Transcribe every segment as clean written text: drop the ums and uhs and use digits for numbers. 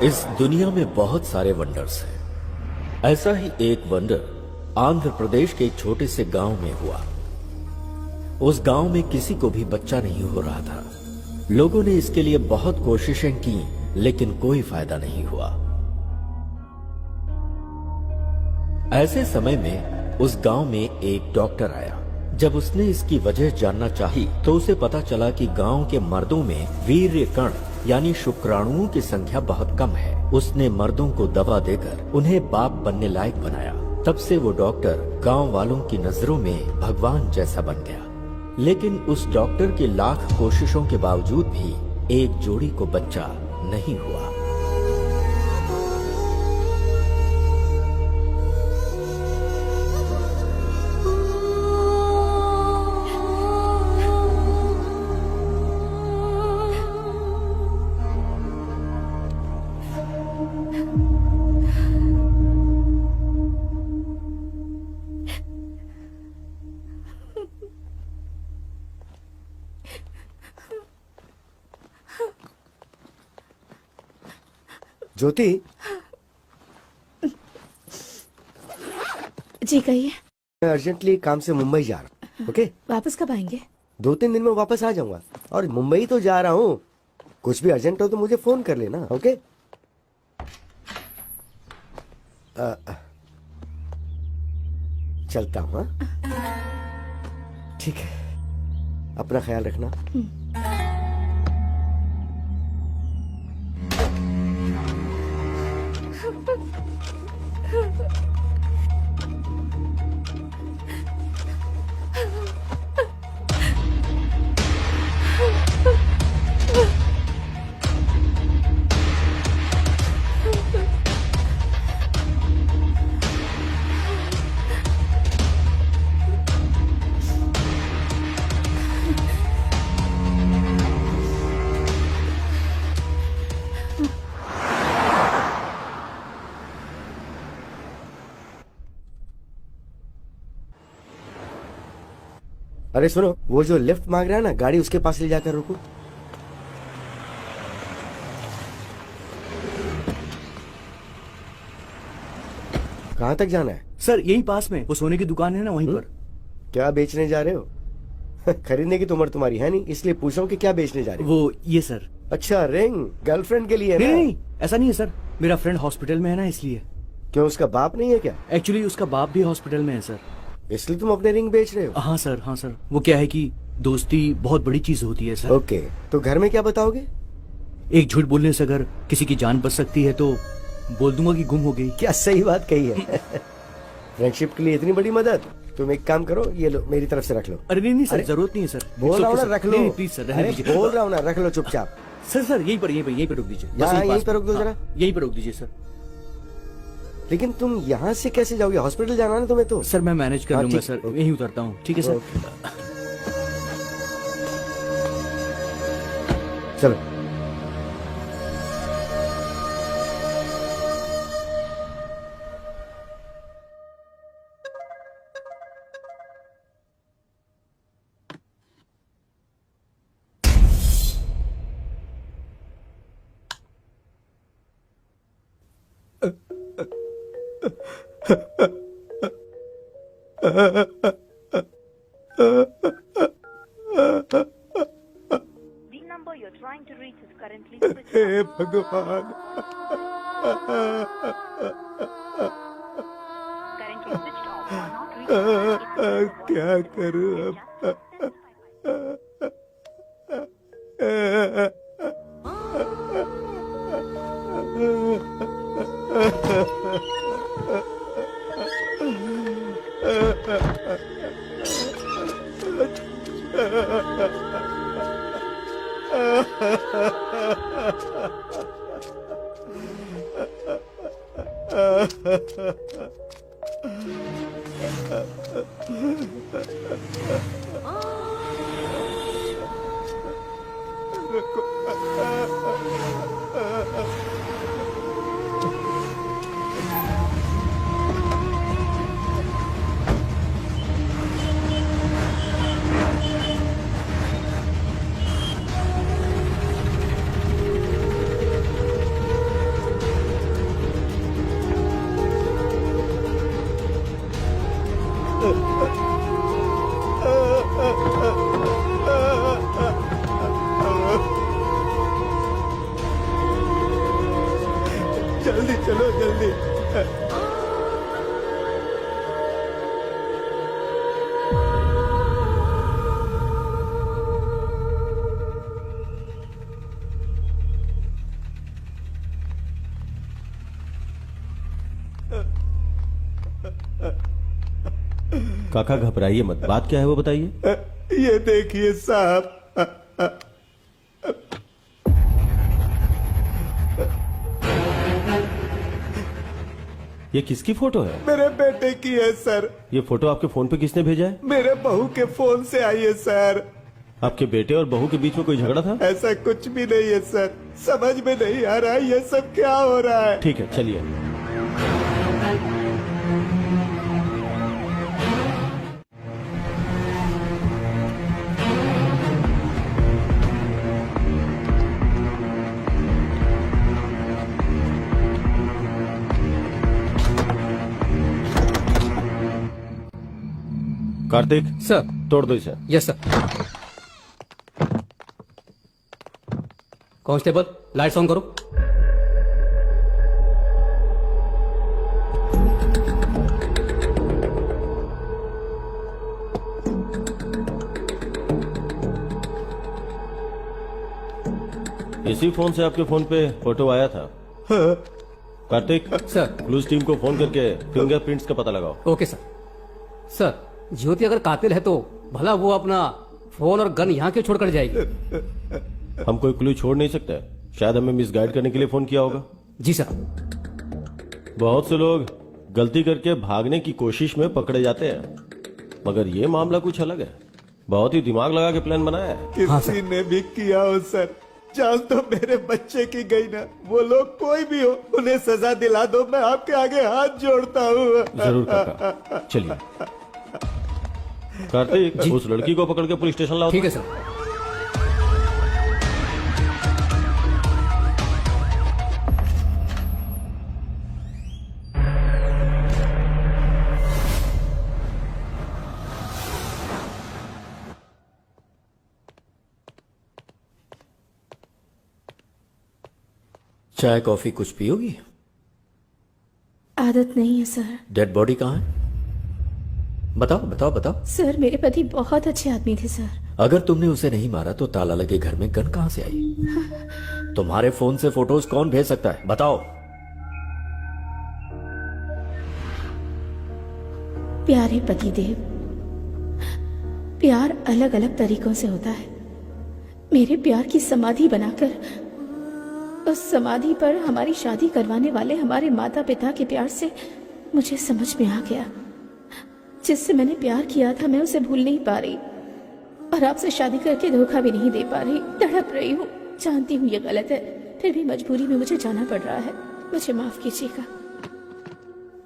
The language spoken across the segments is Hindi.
इस दुनिया में बहुत सारे वंडर्स हैं। ऐसा ही एक वंडर आंध्र प्रदेश के एक छोटे से गांव में हुआ। उस गांव में किसी को भी बच्चा नहीं हो रहा था। लोगों ने इसके लिए बहुत कोशिशें की, लेकिन कोई फायदा नहीं हुआ। ऐसे समय में उस गांव में एक डॉक्टर आया। जब उसने इसकी वजह जानना चाही, तो उसे पता चला कि गांव के मर्दों में वीर्य कण यानी शुक्राणुओं की संख्या बहुत कम है। उसने मर्दों को दवा देकर उन्हें बाप बनने लायक बनाया। तब से वो डॉक्टर गांव वालों की नजरों में भगवान जैसा बन गया। लेकिन उस डॉक्टर की लाख कोशिशों के बावजूद भी एक जोड़ी को बच्चा नहीं हुआ। ज्योति जी कहिए। मैं अर्जेंटली काम से मुंबई जा रहा हूँ। ओके, वापस कब आएंगे? 2-3 दिन में वापस आ जाऊंगा। और मुंबई तो जा रहा हूँ। कुछ भी अर्जेंट हो तो मुझे फोन कर लेना। ओके, चलता हूँ। ठीक है, अपना ख्याल रखना। अरे सुनो, वो जो लिफ्ट मांग रहा है ना, गाड़ी उसके पास ले जाकर रुको। कहाँ तक जाना है? सर यही पास में वो सोने की दुकान है ना, वहीं पर। क्या बेचने जा रहे हो? खरीदने की तो उम्र तुम्हारी है नहीं, इसलिए पूछ रहा हूँ कि क्या बेचने जा रहे हो। वो ये सर। अच्छा, रिंग गर्लफ्रेंड के लिए है नहीं ना? नहीं, ऐसा नहीं है सर। मेरा फ्रेंड हॉस्पिटल में है ना, इसलिए। क्यों, उसका बाप नहीं है क्या? एक्चुअली उसका बाप भी हॉस्पिटल में है सर। इसलिए तुम अपने रिंग बेच रहे हो? हाँ सर, हाँ सर। वो क्या है कि दोस्ती बहुत बड़ी चीज होती है सर। ओके, तो घर में क्या बताओगे? एक झूठ बोलने से अगर किसी की जान बच सकती है तो बोल दूंगा कि गुम हो गई। क्या सही बात कही है। फ्रेंडशिप के लिए इतनी बड़ी मदद। तुम एक काम करो, ये लो, मेरी तरफ से रख लो। अरे नहीं नहीं सर, अरे, जरूरत नहीं है सर। बोल रहा हूँ ना, रख लो। प्लीज सर, रहने अरे, दीजिए। बोल रहा हूँ ना, रख लो चुपचाप। सर सर यहीं पर रोक दीजिए। बस यहाँ, यहीं पास पर में। रोक दो हाँ, जरा। यहीं पर रोक दीजिए सर। लेकिन तुम यहाँ से कैसे जाओगे? हॉस्पिटल जाना है ना तुम्हें तो। सर मैं मैनेज कर हाँ, लूंगा ठीक, सर, ओके। यहीं उतरता हूँ। ठीक है सर। चलो। The number you're trying to reach is currently switched hey off. भगवान। Currently switched off or not reachable. क्या करूं अब? काका घबराइए मत, बात क्या है वो बताइए। ये देखिए साहब, ये किसकी फोटो है? मेरे बेटे की है सर। ये फोटो आपके फोन पे किसने भेजा है? मेरे बहू के फोन से आई है सर। आपके बेटे और बहू के बीच में कोई झगड़ा था? ऐसा कुछ भी नहीं है सर, समझ में नहीं आ रहा है ये सब क्या हो रहा है। ठीक है चलिए। कार्तिक सर। तोड़ दो इसे। Yes sir. Constable lights on करो। इसी फोन से आपके फोन पे फोटो आया था। कार्तिक सर। क्लूज टीम को फोन करके फिंगरप्रिंट्स का पता लगाओ। Okay sir. सर, ज्योति अगर कातिल है तो भला वो अपना फोन और गन यहाँ क्यों छोड़कर जाएगी? हम कोई क्लू छोड़ नहीं सकते, शायद हमें मिसगाइड करने के लिए फोन किया होगा। जी सर। बहुत से लोग गलती करके भागने की कोशिश में पकड़े जाते हैं, मगर ये मामला कुछ अलग है। बहुत ही दिमाग लगा के प्लान बनाया है। हाँ, किसी ने भी किया हो सर, जान तो मेरे बच्चे की गई ना। वो लोग कोई भी हो, उन्हें सजा दिला दो, मैं आपके आगे हाथ जोड़ता हूँ। जरूर काका, चलिए। कार्तिक उस लड़की को पकड़ के पुलिस स्टेशन लाओ। ठीक है सर। चाय कॉफी कुछ पियोगी? आदत नहीं है सर। डेड बॉडी कहाँ है? बताओ बताओ बताओ। सर, मेरे पति बहुत अच्छे आदमी थे सर। अगर तुमने उसे नहीं मारा तो ताला लगे घर में गन कहां से आई? तुम्हारे फोन से फोटोज कौन भेज सकता है? बताओ। प्यारे पतिदेव, प्यार अलग अलग तरीकों से होता है। मेरे प्यार की समाधि बनाकर उस समाधि पर हमारी शादी करवाने वाले हमारे माता पिता के प्यार से मुझे समझ में आ गया, जिससे मैंने प्यार किया था मैं उसे भूल नहीं पा रही, और आपसे शादी करके धोखा भी नहीं दे पा रही। तड़प रही हूँ, जानती हूँ ये गलत है, फिर भी मजबूरी में मुझे जाना पड़ रहा है। मुझे माफ कीजिएगा।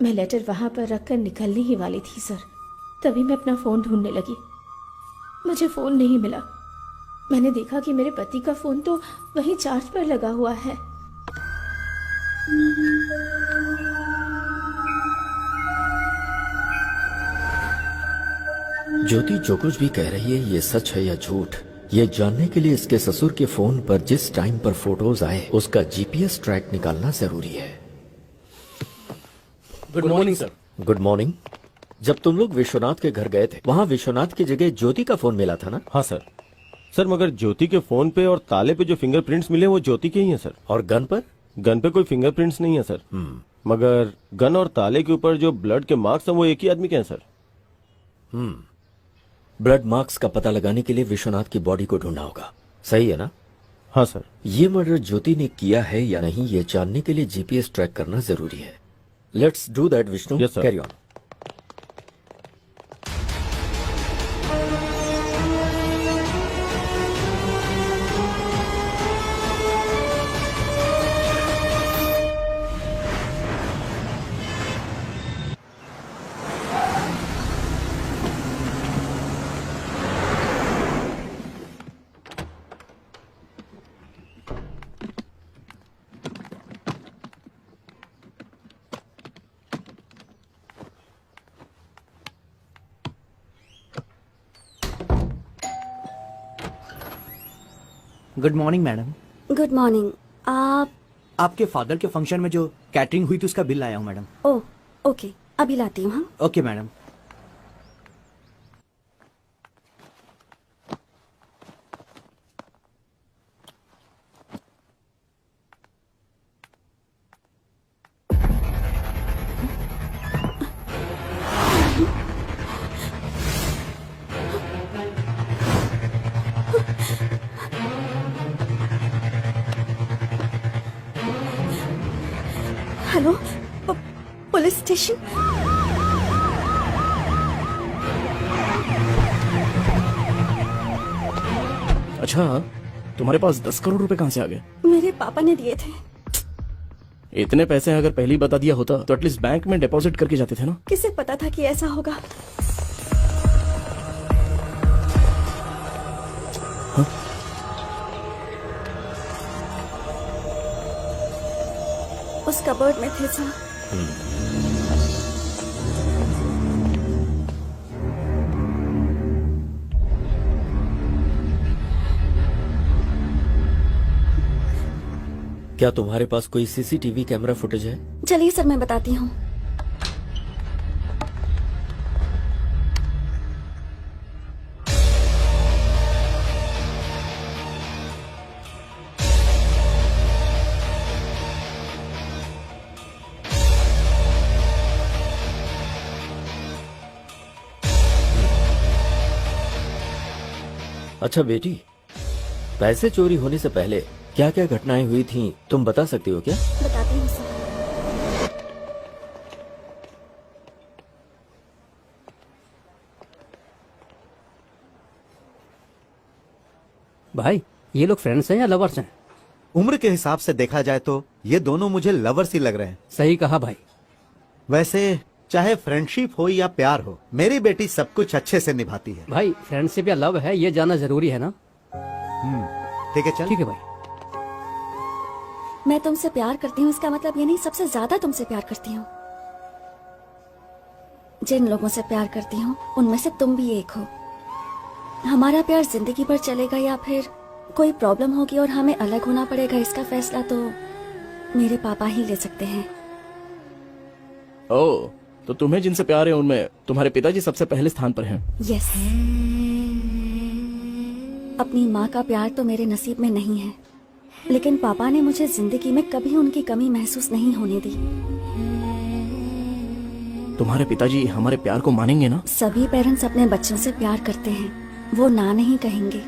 मैं लेटर वहां पर रखकर निकलने ही वाली थी सर, तभी मैं अपना फोन ढूंढने लगी। मुझे फोन नहीं मिला। मैंने देखा कि मेरे पति का फोन तो वहीं चार्ज पर लगा हुआ है। ज्योति जो कुछ भी कह रही है ये सच है या झूठ, ये जानने के लिए इसके ससुर के फोन पर जिस टाइम पर फोटोज आए उसका जीपीएस ट्रैक निकालना जरूरी है। Good morning sir. Good morning. जब तुम लोग विश्वनाथ के घर गए थे, वहाँ विश्वनाथ की जगह ज्योति का फोन मिला था ना? हाँ सर। सर मगर ज्योति के फोन पे और ताले पे जो फिंगरप्रिंट्स मिले वो ज्योति के ही हैं सर। और गन पर? गन पे कोई फिंगरप्रिंट्स नहीं है सर। मगर गन और ताले के ऊपर जो ब्लड के मार्क्स हैं वो एक ही आदमी के हैं सर। ब्लड मार्क्स का पता लगाने के लिए विश्वनाथ की बॉडी को ढूंढना होगा, सही है ना? हाँ सर। ये मर्डर ज्योति ने किया है या नहीं ये जानने के लिए जीपीएस ट्रैक करना जरूरी है। Let's do that Vishnu. Yes, sir. Carry on. Good morning madam. Good morning. आप? आपके फादर के फंक्शन में जो कैटरिंग हुई थी उसका बिल लाया हूँ मैडम। ओह ओके, अभी लाती हूँ। हाँ, ओके मैडम। एक्सपेक्टेशन। अच्छा, तुम्हारे पास 10 करोड़ रुपए कहाँ से आ गए? मेरे पापा ने दिए थे। इतने पैसे अगर पहले ही बता दिया होता तो एटलीस्ट बैंक में डिपॉजिट करके जाते थे ना। किसे पता था कि ऐसा होगा? उस कबर्ड में थे सर। क्या तुम्हारे पास कोई सीसीटीवी कैमरा फुटेज है? चलिए सर, मैं बताती हूँ। अच्छा बेटी, पैसे चोरी होने से पहले क्या क्या घटनाएं हुई थीं, तुम बता सकती हो क्या? बताती हूँ सर। भाई ये लोग फ्रेंड्स हैं या लवर्स हैं? उम्र के हिसाब से देखा जाए तो ये दोनों मुझे लवर्स ही लग रहे हैं। सही कहा भाई। वैसे चाहे फ्रेंडशिप हो या प्यार हो, मेरी बेटी सब कुछ अच्छे से निभाती है। भाई फ्रेंडशिप या लव है ये जानना जरूरी है ना? ठीक है, चल। ठीक है भाई। मैं तुमसे प्यार करती हूँ इसका मतलब ये नहीं सबसे ज्यादा तुमसे प्यार करती हूँ। जिन लोगों से प्यार करती हूँ उनमें से तुम भी एक हो। हमारा प्यार जिंदगी भर चलेगा या फिर कोई प्रॉब्लम होगी और हमें अलग होना पड़ेगा, इसका फैसला तो मेरे पापा ही ले सकते हैं। ओह, तो तुम्हें जिनसे प्यार है उनमें तुम्हारे पिताजी सबसे पहले स्थान पर हैं। यस। अपनी माँ का प्यार तो मेरे नसीब में नहीं है, लेकिन पापा ने मुझे जिंदगी में कभी उनकी कमी महसूस नहीं होने दी। तुम्हारे पिताजी हमारे प्यार को मानेंगे ना? सभी पेरेंट्स अपने बच्चों से प्यार करते हैं, वो ना नहीं कहेंगे।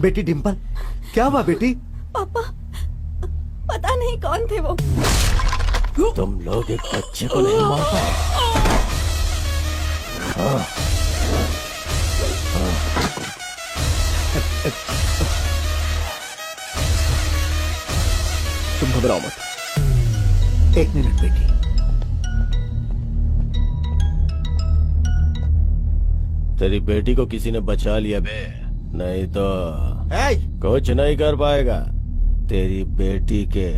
बेटी डिम्पल, क्या हुआ बेटी? पापा, पता नहीं कौन थे वो। तुम लोग एक बच्चे को नहीं मार पाए। तुम घबराओ मत। 1 मिनट बेटी। तेरी बेटी को किसी ने बचा लिया बे, नहीं तो ए, कुछ नहीं कर पाएगा। तेरी बेटी के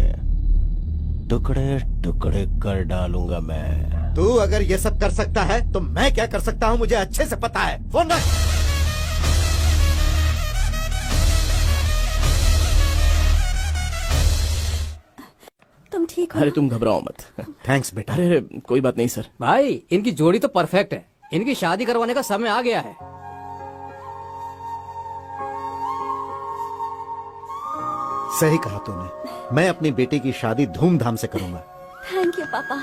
टुकड़े टुकड़े कर डालूंगा मैं। तू अगर ये सब कर सकता है तो मैं क्या कर सकता हूँ मुझे अच्छे से पता है। फोन रख। तुम ठीक हो? अरे तुम घबराओ मत। थैंक्स बेटा। अरे अरे, कोई बात नहीं सर। भाई इनकी जोड़ी तो परफेक्ट है, इनकी शादी करवाने का समय आ गया है। सही कहा तूने। मैं अपनी बेटी की शादी धूमधाम से करूंगा। थैंक यू पापा।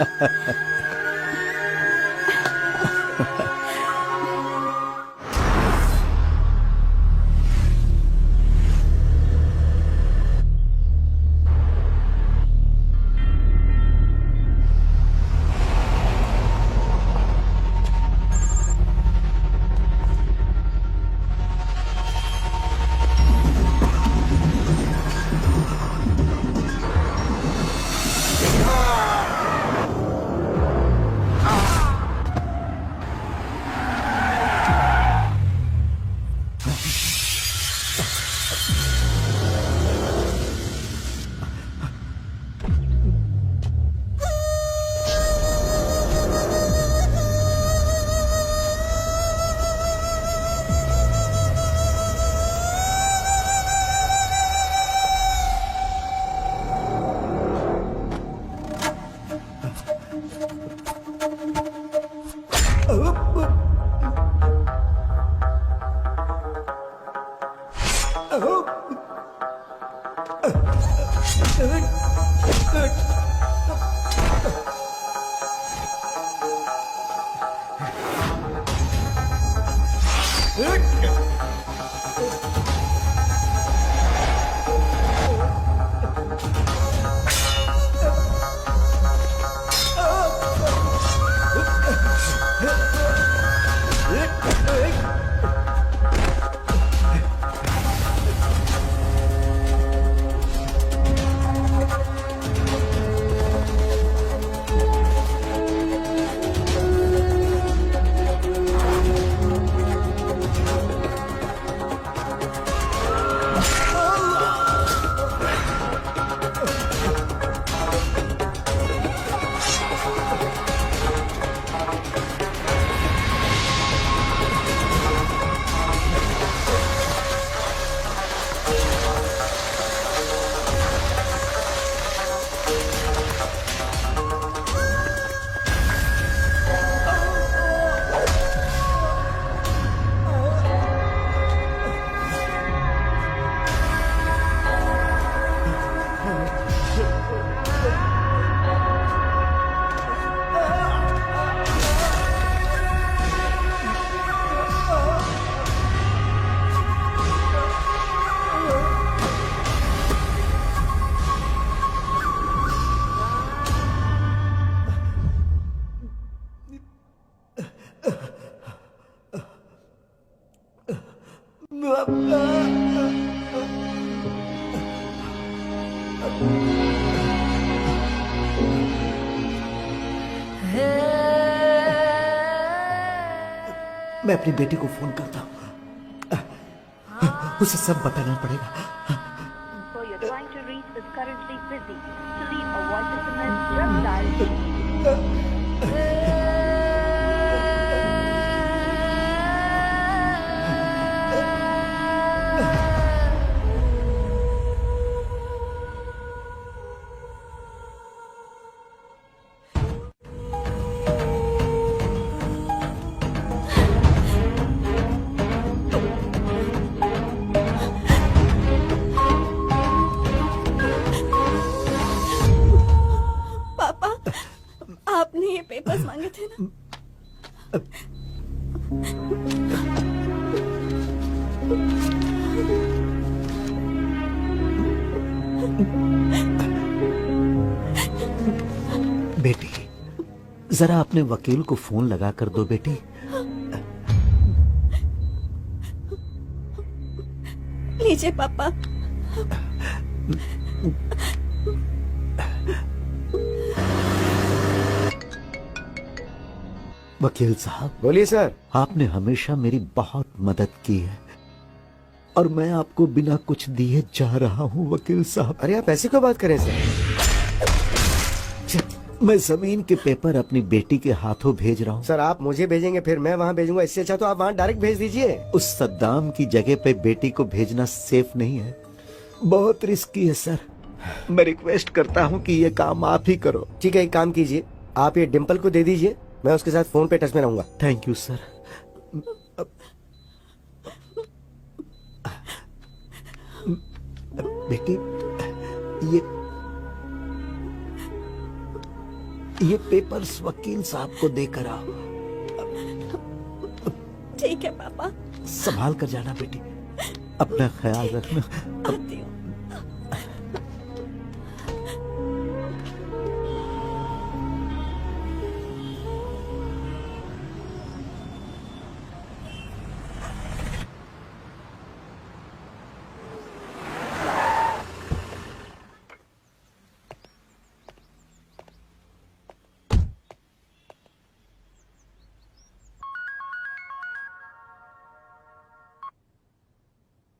मैं अपनी बेटी को फोन करता हूँ, उसे सब बताना पड़ेगा। So you're trying to reach is currently busy. To leave a voice SMS, just dial पापा, आपने ये पेपर्स मांगे थे ना? बेटी, जरा अपने वकील को फोन लगा कर दो बेटी। लीजिए पापा। वकील साहब, बोलिए सर। आपने हमेशा मेरी बहुत मदद की है और मैं आपको बिना कुछ दिए जा रहा हूँ वकील साहब। अरे आप ऐसी क्यों बात करें सर? मैं जमीन के पेपर अपनी बेटी के हाथों भेज रहा हूँ। सर आप मुझे भेजेंगे फिर मैं वहाँ भेजूंगा, इससे अच्छा तो आप वहाँ डायरेक्ट भेज दीजिए। उस सद्दाम की जगह पे बेटी को भेजना सेफ नहीं है, बहुत रिस्की है सर। मैं रिक्वेस्ट करता हूँ कि ये काम आप ही करो। ठीक है, एक काम कीजिए, आप ये डिम्पल को दे दीजिए, मैं उसके साथ फोन पे टच में रहूंगा। Thank you sir. बेटी, ये पेपर्स वकील साहब को देकर आओ। ठीक है पापा। संभाल कर जाना बेटी, अपना ख्याल रखना। आती हूँ।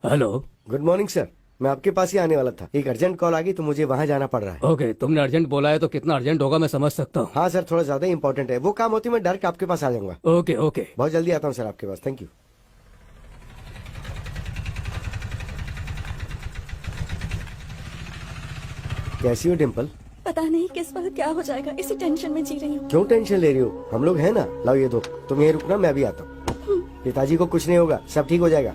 हेलो। गुड मॉर्निंग सर, मैं आपके पास ही आने वाला था, एक अर्जेंट कॉल आ गई तो मुझे वहाँ जाना पड़ रहा है। ओके, तुमने अर्जेंट बोला है तो कितना अर्जेंट होगा मैं समझ सकता हूँ। हाँ सर, थोड़ा ज्यादा इंपॉर्टेंट है, वो काम होती मैं डायरेक्ट आपके पास आ जाऊंगा। Okay okay. बहुत जल्दी आता हूँ सर आपके पास। Thank you. कैसी हो डिम्पल? पता नहीं किस वक्त क्या हो जाएगा, इसी टेंशन में जी रही हूँ। क्यों टेंशन ले रही हो, हम लोग हैं ना। लाओ ये दो, तुम यहीं रुकना, मैं भी आता हूँ। पिताजी को कुछ नहीं होगा, सब ठीक हो जाएगा,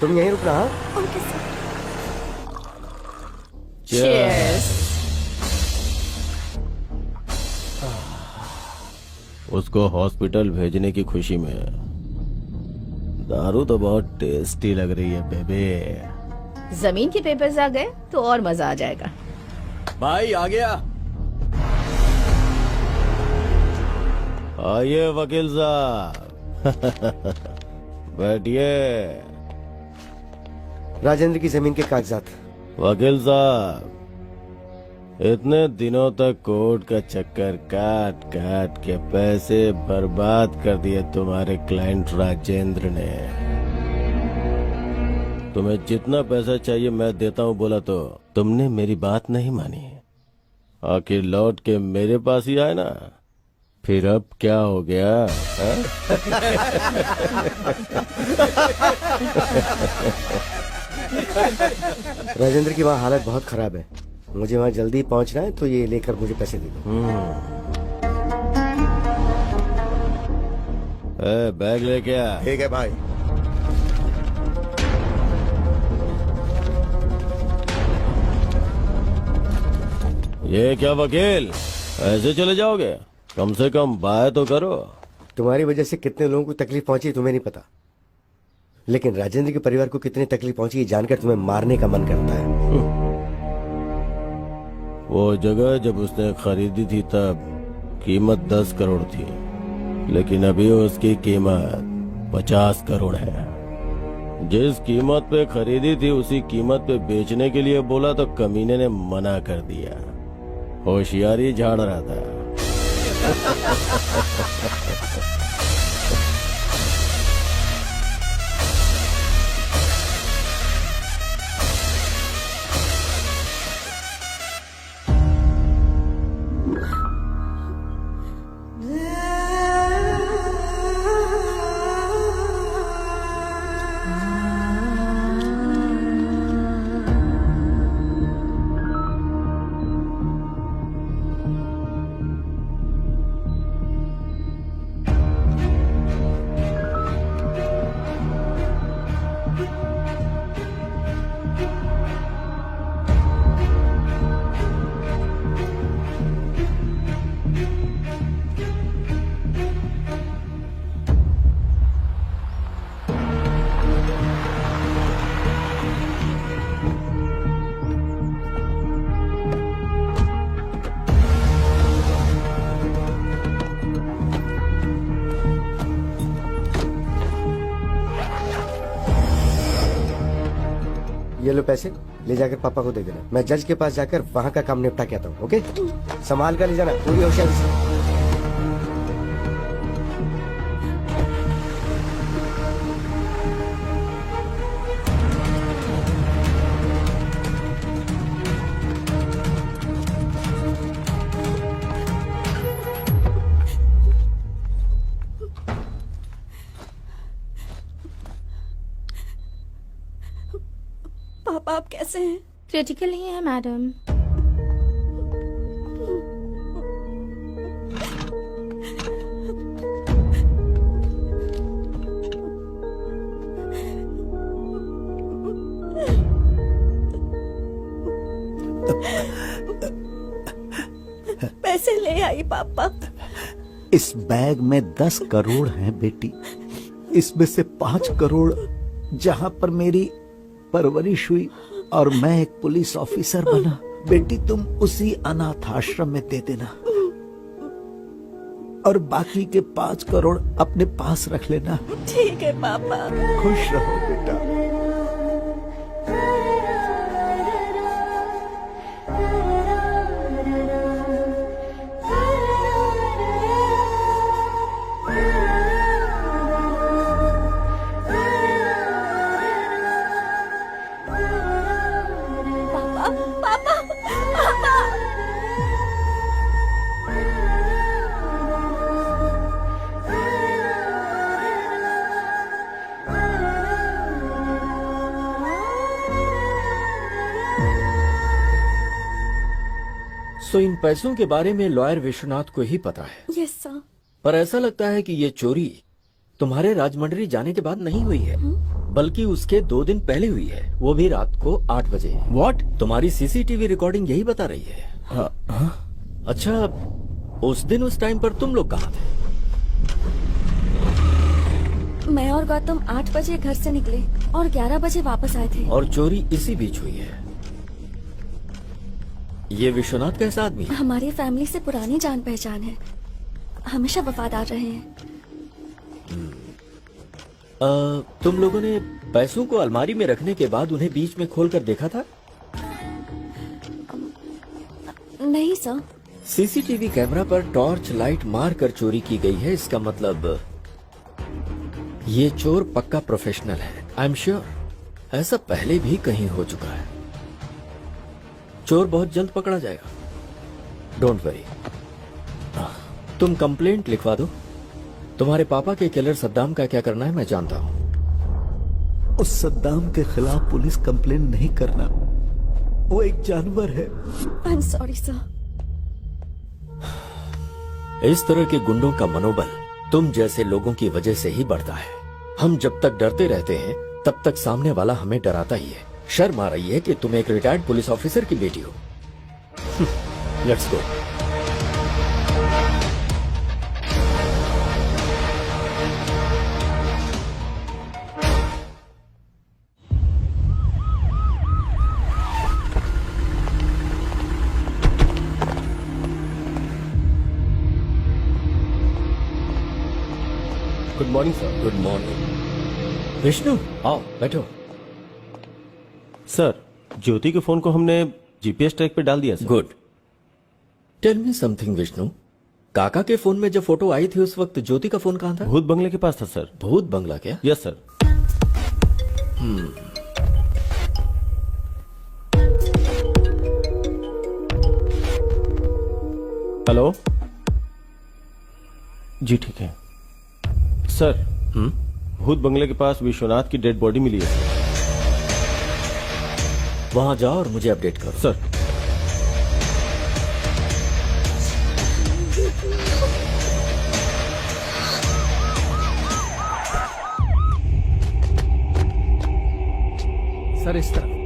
तुम यहीं रुकना। हाँ ओके सर। उसको हॉस्पिटल भेजने की खुशी में दारू तो बहुत टेस्टी लग रही है बेबे। जमीन के पेपर्स आ गए तो और मजा आ जाएगा। भाई आ गया। आइए वकील साहब बैठिए। राजेंद्र की जमीन के कागजात। वकील साहब, इतने दिनों तक कोर्ट का चक्कर काट काट के पैसे बर्बाद कर दिए तुम्हारे क्लाइंट राजेंद्र ने। तुम्हें जितना पैसा चाहिए मैं देता हूँ बोला तो तुमने मेरी बात नहीं मानी, आखिर लौट के मेरे पास ही आए ना। फिर अब क्या हो गया? राजेंद्र की वहाँ हालत बहुत खराब है, मुझे वहाँ जल्दी पहुँचना है, तो ये लेकर मुझे पैसे दे दो। बैग लेके आ। ठीक है भाई। ये क्या वकील, ऐसे चले जाओगे? कम से कम बाय तो करो। तुम्हारी वजह से कितने लोगों को तकलीफ पहुंची तुम्हें नहीं पता, लेकिन राजेंद्र के परिवार को कितनी तकलीफ पहुंची ये जानकर तुम्हें मारने का मन करता है। वो जगह जब उसने खरीदी थी तब कीमत 10 करोड़ थी, लेकिन अभी उसकी कीमत 50 करोड़ है। जिस कीमत पे खरीदी थी उसी कीमत पे बेचने के लिए बोला तो कमीने ने मना कर दिया। होशियारी झाड़ रहा था। लो पैसे, ले जाकर पापा को दे देना। मैं जज के पास जाकर वहाँ का काम निपटा के आता हूँ। ओके, संभाल कर ले जाना पूरी होशियारी से। पापा आप कैसे हैं? क्रिटिकल ही है मैडम। पैसे ले आई पापा। इस बैग में 10 करोड़ हैं बेटी। इसमें से 5 करोड़ जहां पर मेरी परवरिश हुई और मैं एक पुलिस ऑफिसर बना, बेटी तुम उसी अनाथ आश्रम में दे देना और बाकी के 5 करोड़ अपने पास रख लेना। ठीक है पापा। खुश रहो बेटा। सो इन पैसों के बारे में लॉयर विश्वनाथ को ही पता है। Yes sir. पर ऐसा लगता है कि ये चोरी तुम्हारे राजमंड्री जाने के बाद नहीं हुई है, बल्कि उसके 2 दिन पहले हुई है, वो भी रात को 8 बजे। व्हाट? तुम्हारी सीसीटीवी रिकॉर्डिंग यही बता रही है। अच्छा, उस दिन उस टाइम पर तुम लोग कहाँ थे? मैं और गौतम 8 बजे घर से निकले और 11 बजे वापस आए थे। और चोरी इसी बीच हुई है। ये विश्वनाथ कैसा आदमी है? हमारी फैमिली से पुरानी जान पहचान है, हमेशा वफादार रहे हैं। तुम लोगों ने पैसों को अलमारी में रखने के बाद उन्हें बीच में खोलकर देखा था? नहीं सर। सीसीटीवी कैमरा पर टॉर्च लाइट मार कर चोरी की गई है। इसका मतलब ये चोर पक्का प्रोफेशनल है। आई एम श्योर ऐसा पहले भी कहीं हो चुका है। चोर बहुत जल्द पकड़ा जाएगा, डोंट वरी। तुम कंप्लेंट लिखवा दो। तुम्हारे पापा के किलर सद्दाम का क्या करना है मैं जानता हूँ। उस सद्दाम के खिलाफ पुलिस कंप्लेन नहीं करना, वो एक जानवर है। I am sorry sir. इस तरह के गुंडों का मनोबल तुम जैसे लोगों की वजह से ही बढ़ता है। हम जब तक डरते रहते हैं तब तक सामने वाला हमें डराता ही है। शर्म आ रही है कि तुम एक रिटायर्ड पुलिस ऑफिसर की बेटी हो। Let's go. Good morning sir. Good morning. Vishnu आओ बैठो। सर, ज्योति के फोन को हमने जीपीएस ट्रैक पे डाल दिया sir. Good. Tell me something Vishnu, काका के फोन में जब फोटो आई थी उस वक्त ज्योति का फोन कहाँ था? भूत बंगले के पास था सर। भूत बंगला क्या? Yes sir. हेलो जी, ठीक है सर। भूत बंगले के पास विश्वनाथ की डेड बॉडी मिली है सर। वहां जाओ और मुझे अपडेट करो। सर। सर इस तरफ।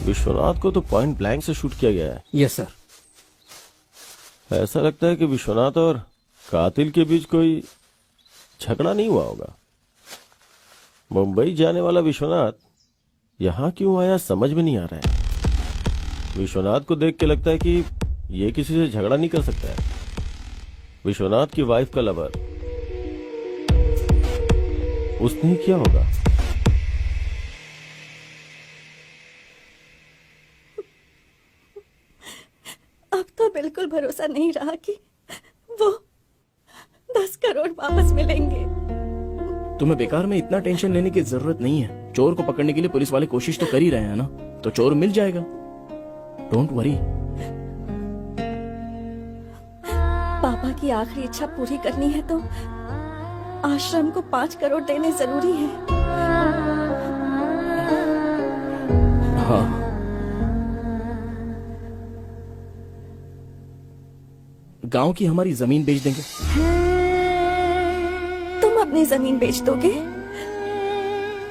विश्वनाथ को तो पॉइंट ब्लैंक से शूट किया गया है। Yes sir. ऐसा लगता है कि विश्वनाथ और कातिल के बीच कोई झगड़ा नहीं हुआ होगा। मुंबई जाने वाला विश्वनाथ यहाँ क्यों आया समझ में नहीं आ रहा है। विश्वनाथ को देख के लगता है कि ये किसी से झगड़ा नहीं कर सकता है। विश्वनाथ की वाइफ का लवर, उसने ही किया होगा। अब तो बिल्कुल भरोसा नहीं रहा कि वो 10 करोड़ वापस मिलेंगे। तुम्हें बेकार में इतना टेंशन लेने की जरूरत नहीं है। चोर को पकड़ने के लिए पुलिस वाले कोशिश तो कर ही रहे हैं ना, तो चोर मिल जाएगा। Don't worry. पापा की आखिरी इच्छा पूरी करनी है तो आश्रम को 5 करोड़ देने जरूरी है। हाँ, गांव की हमारी जमीन बेच देंगे। तुम अपनी जमीन बेच दोगे?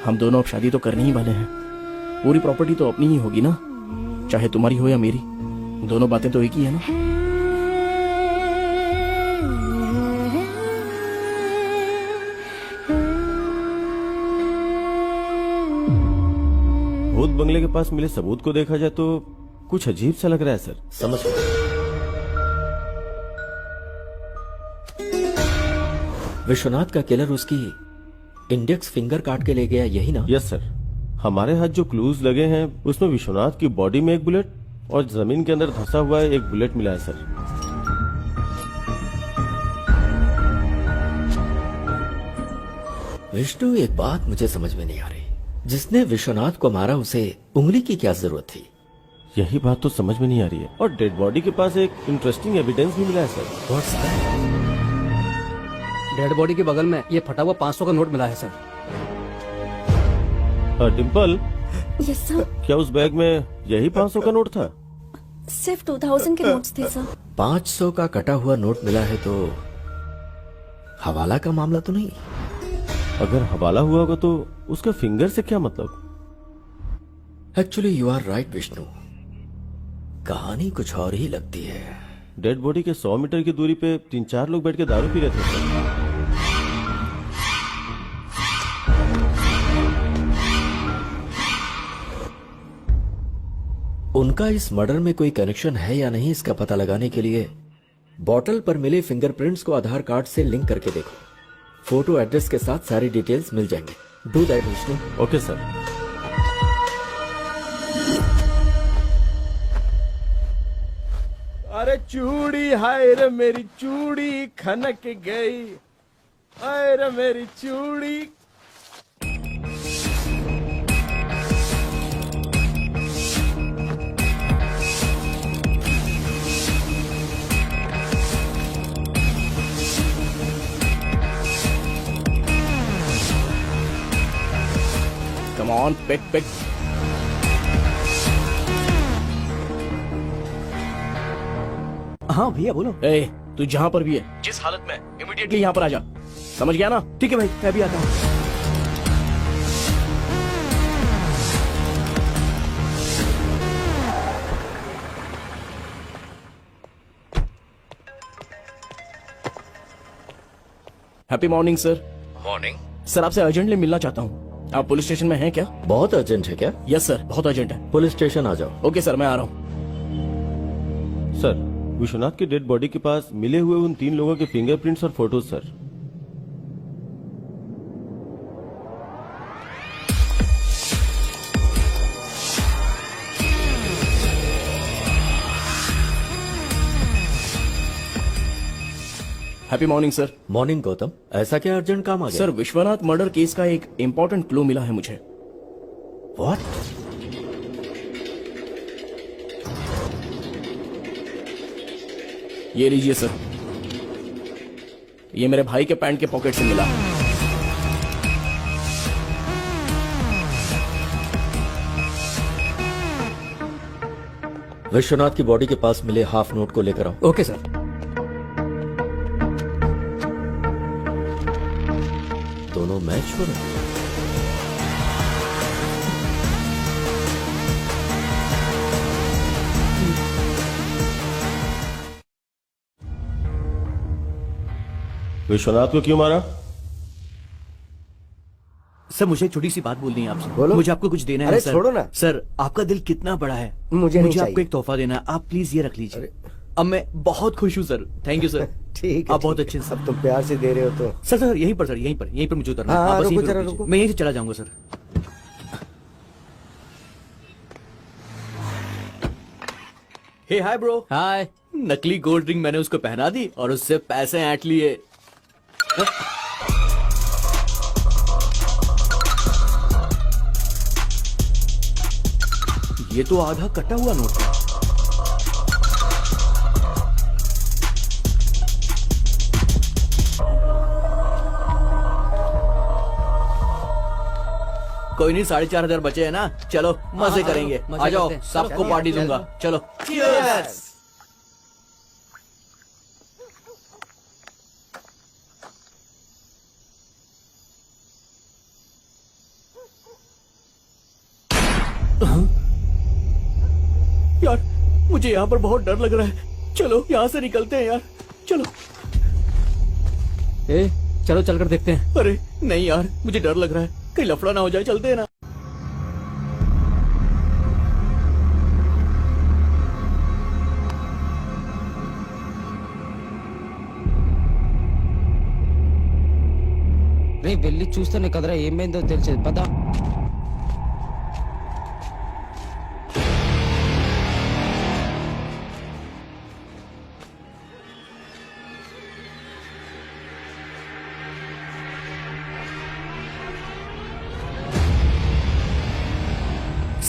हम दोनों अब शादी तो करने ही वाले हैं। पूरी प्रॉपर्टी तो अपनी ही होगी ना, चाहे तुम्हारी हो या मेरी। दोनों बातें तो एक ही है ना। भूत बंगले के पास मिले सबूत को देखा जाए तो कुछ अजीब सा लग रहा है सर। समझ गया। विश्वनाथ का किलर उसकी इंडेक्स फिंगर काट के ले गया, यही ना? Yes sir. हमारे हाथ जो क्लूज लगे हैं उसमें विश्वनाथ की बॉडी में एक बुलेट और जमीन के अंदर धंसा हुआ है एक बुलेट मिला है सर। विष्णु, एक बात मुझे समझ में नहीं आ रही। जिसने विश्वनाथ को मारा उसे उंगली की क्या जरूरत थी? यही बात तो समझ में नहीं आ रही है। और डेड बॉडी के पास एक इंटरेस्टिंग एविडेंस भी मिला है sir. What's that? Dead body के बगल में ये फटा हुआ 500 का नोट मिला है सर। Dimple, yes sir. क्या उस बैग में यही 500 का नोट था? सिर्फ 2000 के नोट्स थे सर। 500 का कटा हुआ नोट मिला है तो हवाला का मामला तो नहीं? अगर हवाला हुआ होगा तो उसका फिंगर से क्या मतलब? Actually you are right Vishnu, कहानी कुछ और ही लगती है। डेड बॉडी के 100 मीटर की दूरी पे 3-4 लोग बैठ के दारू पी रहे थे सर। उनका इस मर्डर में कोई कनेक्शन है या नहीं, इसका पता लगाने के लिए बॉटल पर मिले फिंगरप्रिंट्स को आधार कार्ड से लिंक करके देखो। फोटो एड्रेस के साथ सारी डिटेल्स मिल जाएंगे। Do that Vishnu. Okay sir. अरे चूड़ी, हाय रे मेरी चूड़ी खनक गई, हाय रे मेरी चूड़ी। Come on, pick pick. हाँ भैया बोलो। ए, तू जहां पर भी है, जिस हालत में, इमीडिएटली यहाँ पर आ जा। समझ गया ना? ठीक है भाई, मैं भी आता हूँ। Happy morning sir. Morning. Sir, आपसे अर्जेंटली मिलना चाहता हूँ। आप पुलिस स्टेशन में हैं क्या? बहुत अर्जेंट है क्या? यस सर, बहुत अर्जेंट है। पुलिस स्टेशन आ जाओ। ओके सर, मैं आ रहा हूँ। सर, विश्वनाथ की डेड बॉडी के पास मिले हुए उन 3 लोगों के फिंगरप्रिंट्स और photos sir. Happy morning sir. Morning Gautam, ऐसा क्या अर्जेंट काम आ गया? सर, विश्वनाथ मर्डर केस का एक इंपॉर्टेंट क्लू मिला है मुझे। व्हाट? ये लीजिए सर, ये मेरे भाई के पैंट के पॉकेट से मिला। विश्वनाथ की बॉडी के पास मिले हाफ नोट को लेकर आओ। Okay sir. दोनों मैच हो रहे हैं। विश्वनाथ को क्यों मारा? सर मुझे एक छोटी सी बात बोलनी है आपसे। बोलो। मुझे आपको कुछ देना है अरे सर। छोड़ो ना। सर आपका दिल कितना बड़ा है। मुझे नहीं आपको चाहिए। एक तोहफा देना है, आप प्लीज ये रख लीजिए। अरे। अब मैं बहुत खुश हूँ सर। Thank you sir. ठीक है, आप बहुत ठीक अच्छे है। हैं सर। अब तुम प्यार से दे रहे हो तो सर सर यहीं पर सर, यहीं पर मुझे उतरना है। हाँ, आप बस रुको यहीं पर जरा, रुक लीजिए। रुको। मैं यहीं से चला जाऊंगा सर। हे हाय ब्रो। हाय। नकली गोल्ड रिंग मैंने उसको पहना दी और उससे पैसे ऐंठ लिए। ये तो आधा कटा हुआ नोट है। कोई नहीं, 4,500 बचे हैं ना। चलो मजे करेंगे। मजे आ जाओ, करते हैं। सबको पार्टी दूंगा। चलो। यार मुझे यहाँ पर बहुत डर लग रहा है। चलो यहाँ से निकलते हैं यार। चलो। चलो चलकर देखते हैं। अरे नहीं यार, मुझे डर लग रहा है, कहीं लफड़ा ना हो जाए। चलते हैं ना। వెళ్ళి చూస్తేనే కదరా ఏమైందో తెలిసేది పద.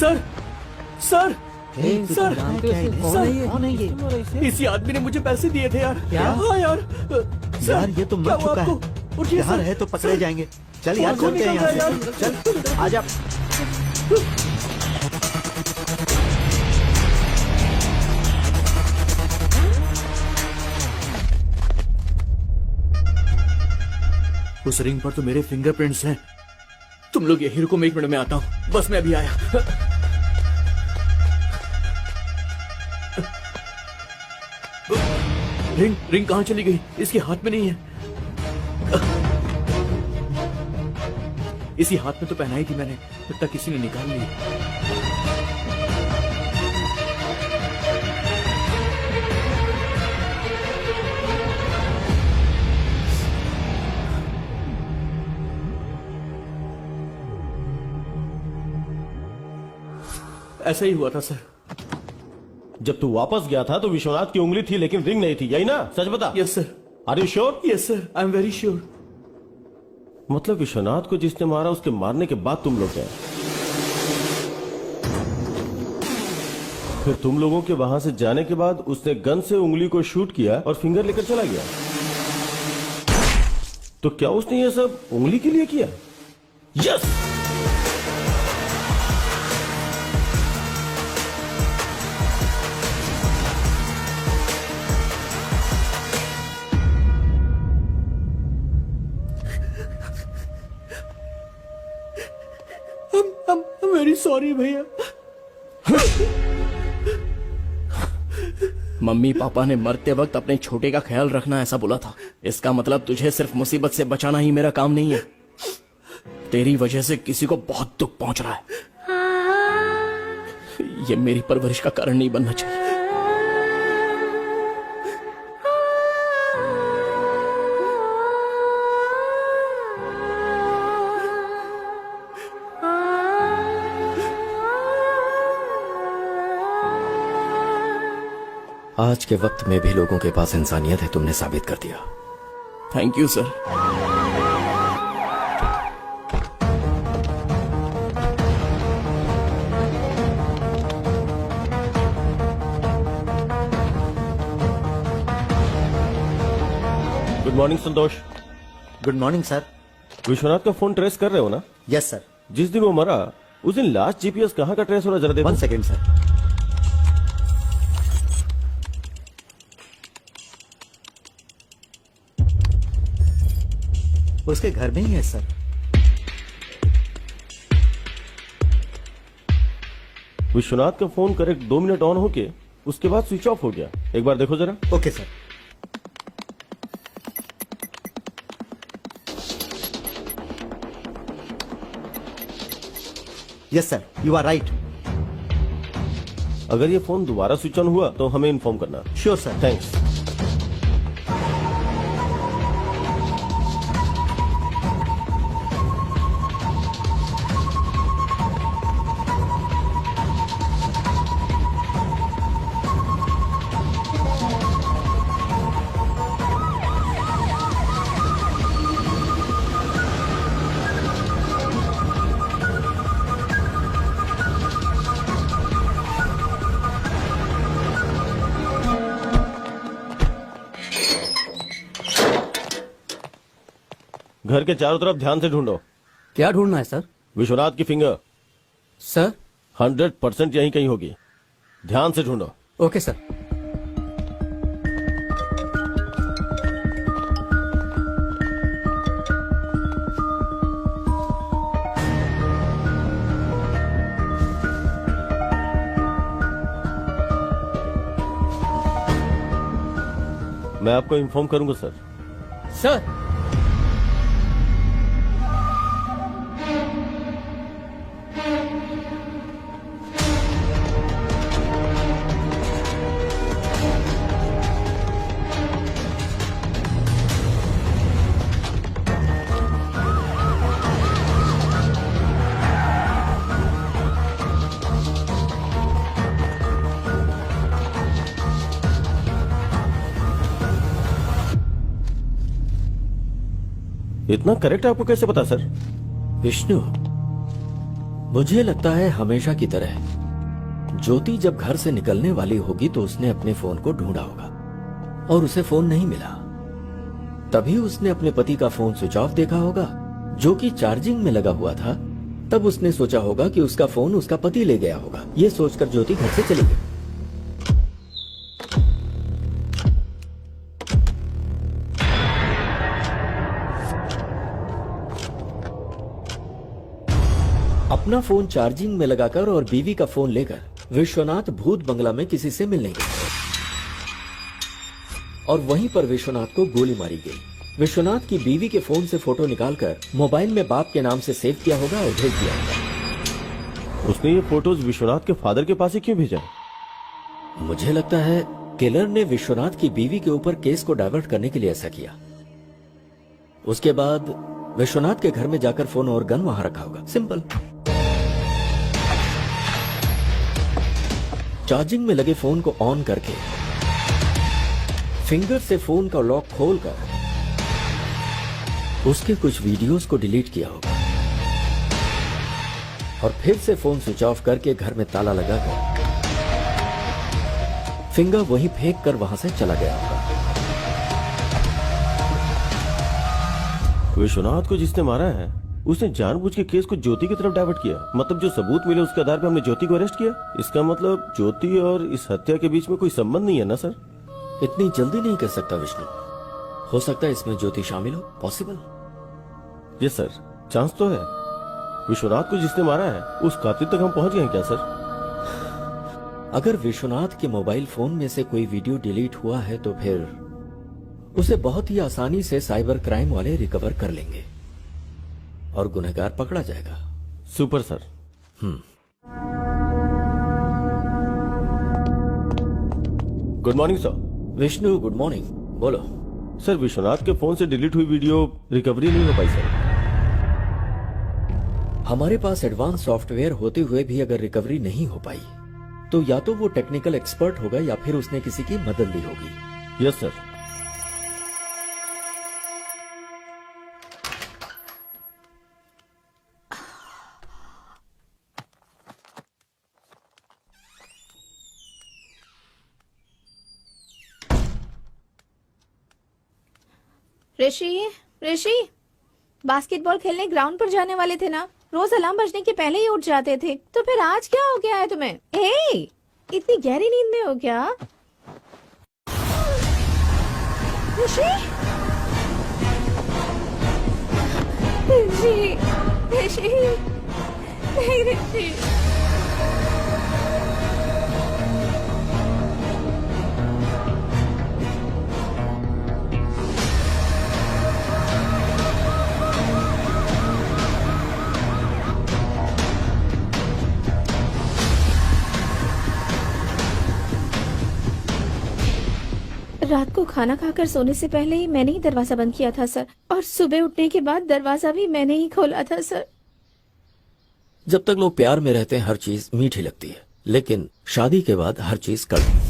सर सर सर कौन है ये? इसी आदमी ने मुझे पैसे दिए थे यार। क्या? हाँ यार। यार ये तो क्या मर हुआ चुका आपको? है। उठिए यार सर। है तो पकड़े जाएंगे। चल यार कौन चलते हैं निकल रहा यहाँ है से। यार? चल आजा। उस रिंग पर तो मेरे फिंगरप्रिंट्स हैं। तुम लोग यही रुको, मैं 1 मिनट में आता हूँ। बस मैं अभी आया। रिंग कहाँ चली गई? इसके हाथ में नहीं है। इसी हाथ में तो पहनाई थी मैंने, लगता किसी ने निकाल ली। ऐसा ही हुआ था सर। जब तू वापस गया था तो विश्वनाथ की उंगली थी लेकिन रिंग नहीं थी, यही ना? सच बता। Yes sir. Are you sure? Yes sir, I am very sure. मतलब विश्वनाथ को जिसने मारा उसके मारने के बाद तुम लोग गए, फिर तुम लोगों के वहां से जाने के बाद उसने गन से उंगली को शूट किया और फिंगर लेकर चला गया। तो क्या उसने ये सब उंगली के लिए किया? यस। I'm very sorry भैया। मम्मी पापा ने मरते वक्त अपने छोटे का ख्याल रखना ऐसा बोला था। इसका मतलब तुझे सिर्फ मुसीबत से बचाना ही मेरा काम नहीं है। तेरी वजह से किसी को बहुत दुख पहुंच रहा है। ये मेरी परवरिश का कारण नहीं बनना चाहिए। आज के वक्त में भी लोगों के पास इंसानियत है, तुमने साबित कर दिया। Thank you sir. Good morning Santosh. Good morning sir. Vishwanath का फोन ट्रेस कर रहे हो ना? Yes sir. जिस दिन वो मरा उस दिन लास्ट जीपीएस कहाँ का ट्रेस हो रहा, जरा देखो। 1 सेकेंड सर। उसके घर में ही है सर। विश्वनाथ का फोन करेक्ट 2 मिनट ऑन होके उसके बाद स्विच ऑफ हो गया। एक बार देखो जरा। Okay sir. Yes sir, you are right. अगर ये फोन दोबारा स्विच ऑन हुआ तो हमें इन्फॉर्म करना। Sure sir. थैंक्स। घर के चारों तरफ ध्यान से ढूंढो। क्या ढूंढना है सर? विश्वनाथ की फिंगर सर 100% यहीं कहीं होगी। ध्यान से ढूंढो। Okay sir. मैं आपको इन्फॉर्म करूंगा सर। सर इतना करेक्ट आपको कैसे पता सर? विष्णु, मुझे लगता है हमेशा की तरह ज्योति जब घर से निकलने वाली होगी तो उसने अपने फोन को ढूंढा होगा और उसे फोन नहीं मिला। तभी उसने अपने पति का फोन स्विच ऑफ देखा होगा जो कि चार्जिंग में लगा हुआ था। तब उसने सोचा होगा कि उसका फोन उसका पति ले गया होगा। ये सोचकर ज्योति घर से चली गई। अपना फोन चार्जिंग में लगाकर और बीवी का फोन लेकर विश्वनाथ भूत बंगला में किसी से मिलने गए और वहीं पर विश्वनाथ को गोली मारी गई। विश्वनाथ की बीवी के फोन से फोटो निकालकर मोबाइल में बाप के नाम से सेव किया होगा और भेज दिया होगा। उसने ये फोटोज विश्वनाथ के फादर के पास ही क्यों भेजा? मुझे लगता है किलर ने विश्वनाथ की बीवी के ऊपर केस को डाइवर्ट करने के लिए ऐसा किया। उसके बाद विश्वनाथ के घर में जाकर फोन और गन वहां रखा होगा। सिंपल। चार्जिंग में लगे फोन को ऑन करके फिंगर से फोन का लॉक खोलकर उसके कुछ वीडियोस को डिलीट किया होगा और फिर से फोन स्विच ऑफ करके घर में ताला लगाकर फिंगर वहीं फेंक कर वहां से चला गया होगा। विश्वनाथ को जिसने मारा है उसने जानबूझ के केस को ज्योति की तरफ डाइवर्ट किया। मतलब जो सबूत मिले उसके आधार पर हमने ज्योति को अरेस्ट किया। इसका मतलब ज्योति और इस हत्या के बीच में कोई संबंध नहीं है ना सर? इतनी जल्दी नहीं कर सकता विष्णु। हो सकता है इसमें ज्योति शामिल हो। पॉसिबल। यस सर, चांस तो है। विश्वनाथ को जिसने मारा है उस कातिल तक हम पहुंच गए हैं क्या सर? अगर विश्वनाथ के मोबाइल फोन में से कोई वीडियो डिलीट हुआ है तो फिर उसे बहुत ही आसानी से साइबर क्राइम वाले रिकवर कर लेंगे और गुनहगार पकड़ा जाएगा। Super sir. Good morning sir. Vishnu good morning. बोलो। सर विश्वनाथ के फोन से डिलीट हुई वीडियो रिकवरी नहीं हो पाई सर। हमारे पास एडवांस सॉफ्टवेयर होते हुए भी अगर रिकवरी नहीं हो पाई तो या तो वो टेक्निकल एक्सपर्ट होगा या फिर उसने किसी की मदद ली होगी। Yes sir. Rishi, Rishi, basketball खेलने ग्राउंड पर जाने वाले थे ना? रोज अलार्म बजने के पहले ही उठ जाते थे। तो फिर आज क्या हो गया है तुम्हें? हे, इतनी गहरी नींद में हो क्या? ऋषि, ऋषि, ऋषि, नहीं ऋषि। रात को खाना खाकर सोने से पहले ही मैंने ही दरवाजा बंद किया था सर, और सुबह उठने के बाद दरवाजा भी मैंने ही खोला था सर। जब तक लोग प्यार में रहते हैं हर चीज मीठी लगती है, लेकिन शादी के बाद हर चीज कड़वी।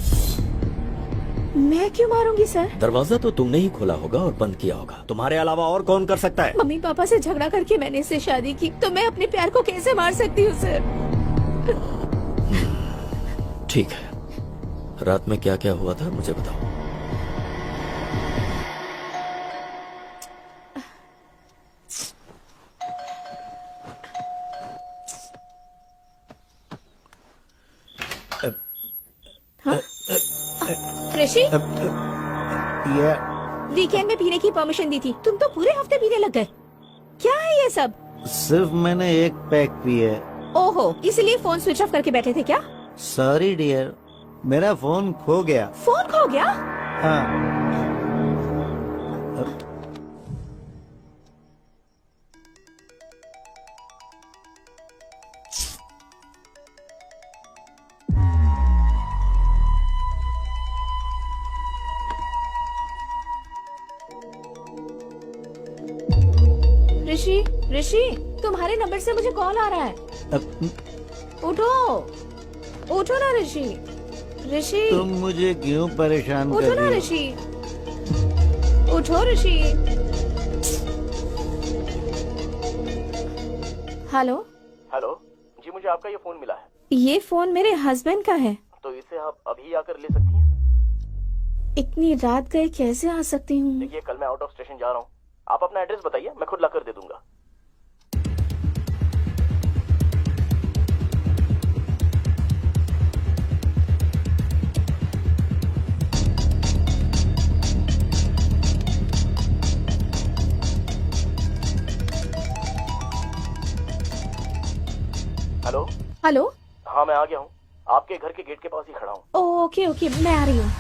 मैं क्यों मारूंगी सर? दरवाजा तो तुमने ही खोला होगा और बंद किया होगा, तुम्हारे अलावा और कौन कर सकता है? मम्मी पापा से झगड़ा करके मैंने इससे शादी की, तो मैं अपने प्यार को कैसे मार सकती हूँ सर? ठीक है, रात में क्या क्या हुआ था मुझे बताओ। ऋषि, ये वीकेंड में पीने की परमिशन दी थी, तुम तो पूरे हफ्ते पीने लग गए। क्या है ये सब? सिर्फ मैंने एक पैक पी है। ओहो, इसलिए फोन स्विच ऑफ करके बैठे थे क्या? सॉरी डियर, मेरा फोन खो गया। फोन खो गया? हाँ। ऋषि, ऋषि, तुम्हारे नंबर से मुझे कॉल आ रहा है। उठो, उठो ना ऋषि। ऋषि, तुम मुझे क्यों परेशान उठो कर ना रही हो? ऋषि, उठो ऋषि। हेलो। हेलो जी, मुझे आपका ये फोन मिला है। ये फोन मेरे हस्बैंड का है। तो इसे आप अभी आकर ले सकती हैं। इतनी रात गए कैसे आ सकती हूँ? देखिए, कल मैं आउट ऑफ स्टेशन जा रहा हूँ, आप अपना एड्रेस बताइए, मैं खुद लाकर दे दूंगा। हेलो। हेलो। हाँ, मैं आ गया हूँ, आपके घर के गेट के पास ही खड़ा हूँ। ओके ओके, मैं आ रही हूँ।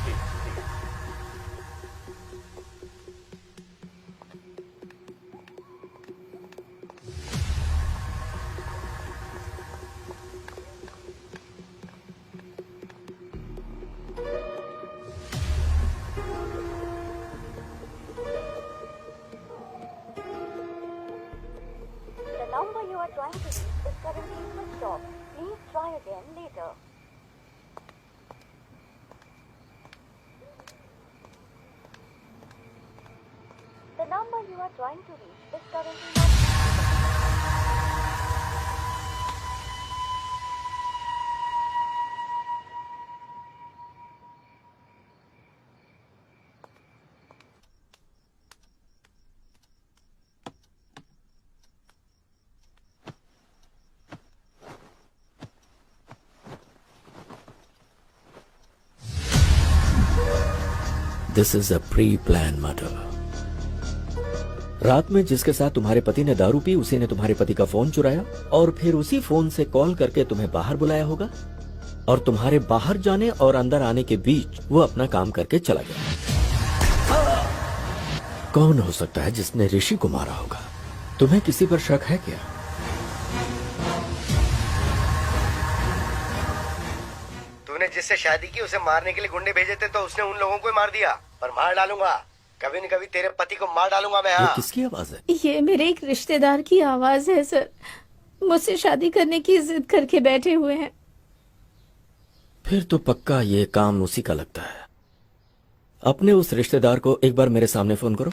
The number you are trying to reach is currently switched off. Please try again later. The number you are trying to reach is currently not. This is a pre plan murder. रात में जिसके साथ तुम्हारे पति ने दारू पी, उसी ने तुम्हारे पति का फोन चुराया और फिर उसी फोन से कॉल करके तुम्हें बाहर बुलाया होगा, और तुम्हारे बाहर जाने और अंदर आने के बीच वो अपना काम करके चला गया। कौन हो सकता है जिसने ऋषि को मारा होगा? तुम्हें किसी पर शक है क्या? तूने जिससे शादी की उसे मारने के लिए गुंडे भेजे थे, तो उसने उन लोगों को ही मार दिया। पर मार डालूंगा, कभी न कभी तेरे पति को मार डालूंगा मैं। ये हाँ। किसकी आवाज है? ये मेरे एक रिश्तेदार की आवाज है सर, मुझसे शादी करने की जिद करके बैठे हुए हैं। फिर तो पक्का ये काम उसी का लगता है। अपने उस रिश्तेदार को एक बार मेरे सामने फोन करो।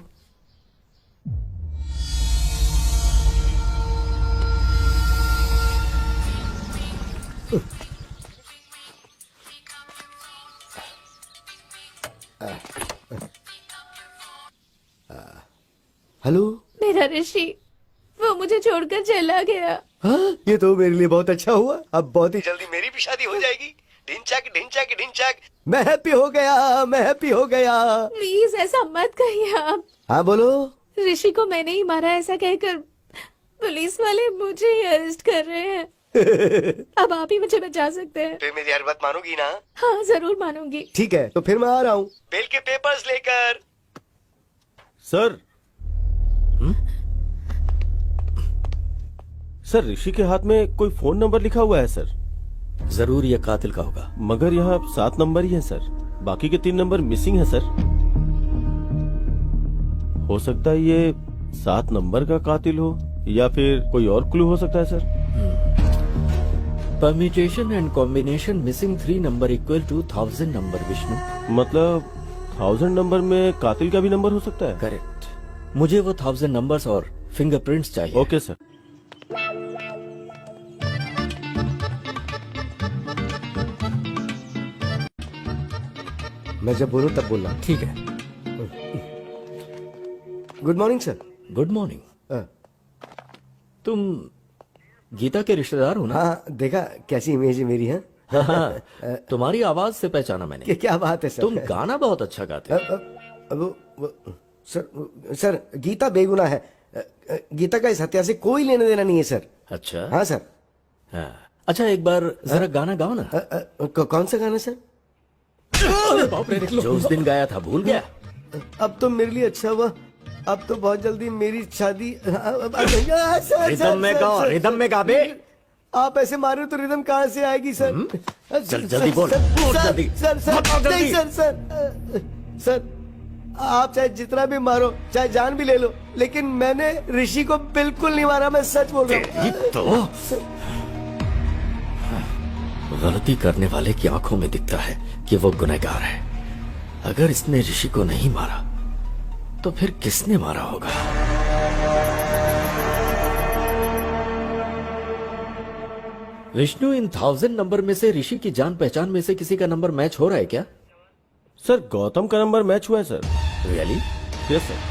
हेलो। मेरा ऋषि, वो मुझे छोड़कर चला गया। हाँ, ये तो मेरे लिए बहुत अच्छा हुआ। अब बहुत ही जल्दी मेरी भी शादी हो जाएगी। ढिंचक ढिंचक ढिंचक, मैं हैप्पी हो गया, मैं हैप्पी हो गया। प्लीज ऐसा मत कहिए आप। हाँ बोलो। ऋषि को मैंने ही मारा ऐसा कहकर पुलिस वाले मुझे ही अरेस्ट कर रहे हैं। अब आप ही मुझे बचा सकते हैं। फिर मेरी हर बात मानोगी ना? हाँ जरूर मानूंगी। ठीक है, तो फिर मैं आ रहा हूँ बेल के पेपर्स लेकर। सर। सर, ऋषि के हाथ में कोई फोन नंबर लिखा हुआ है सर। जरूर ये कातिल का होगा। मगर यहाँ 7 नंबर ही है सर, बाकी के 3 नंबर मिसिंग है सर। हो सकता है ये 7 नंबर का कातिल हो या फिर कोई और क्लू हो सकता है sir. Permutation and combination missing 3 number equal to 1000 number Vishnu. मतलब 1000 नंबर में कातिल का भी नंबर हो सकता है। करेक्ट। मुझे वो 1000 नंबर्स और फिंगरप्रिंट्स चाहिए। Okay sir. मैं जब बोलूं तब बोलना। ठीक है। Good morning sir. Good morning. हाँ तुम गीता के रिश्तेदार हो ना? हाँ, देखा कैसी इमेज है मेरी है। हाँ, तुम्हारी आवाज से पहचाना मैंने। क्या बात है सर। तुम गाना बहुत अच्छा गाते हो। सर गीता बेगुनाह है। गीता का इस हत्या से कोई लेना देना नहीं है सर। अच्छा। हाँ सर। हाँ। अच्छा एक बार जरा गाना गाओ ना। कौन सा गाना सर? जो उस दिन गाया था भूल गया? अब तो मेरे लिए अच्छा हुआ, अब तो बहुत जल्दी मेरी शादी। रिदम में गाओ, रिदम में गा बे। आप ऐसे मारे तो रिदम कहाँ से आएगी सर? चल जल्दी बोल, बोल जल्दी। सर नहीं सर, आप चाहे जितना भी मारो, चाहे जान भी ले लो, लेकिन मैंने ऋषि को बिल्कुल नहीं मारा। मैं सच बोल रहा हूँ। तो गलती करने वाले की आंखों में दिखता है कि वो गुनहगार है। अगर इसने ऋषि को नहीं मारा तो फिर किसने मारा होगा? विष्णु, इन 1000 नंबर में से ऋषि की जान पहचान में से किसी का नंबर मैच हो रहा है क्या? सर गौतम का नंबर मैच हुआ है sir. Really? Yes sir.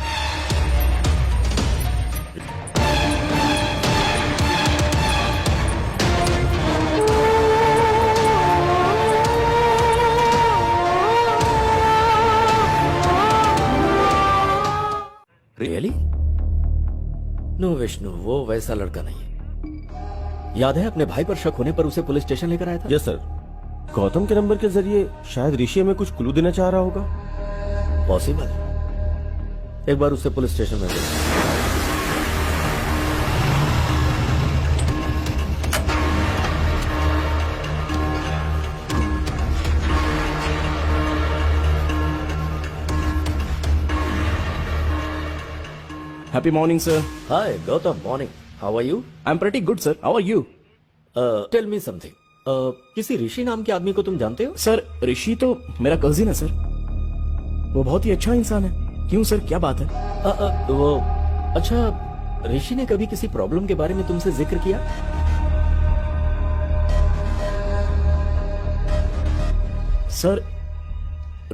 Really? No Vishnu, वो वैसा लड़का नहीं है। याद है अपने भाई पर शक होने पर उसे पुलिस स्टेशन लेकर आया था? Yes sir. गौतम के नंबर के जरिए शायद ऋषि हमें कुछ क्लू देना चाह रहा होगा। पॉसिबल। एक बार उसे पुलिस स्टेशन में भेजना। Happy morning, sir. Hi, Gautam. Morning. How are you? I'm pretty good, sir. How are you? Tell me something. किसी ऋषि नाम के आदमी को तुम जानते हो? सर ऋषि तो मेरा कजिन है सर। वो बहुत ही अच्छा इंसान है। क्यों सर, क्या बात है? वो अच्छा, ऋषि ने कभी किसी प्रॉब्लम के बारे में तुमसे जिक्र किया? सर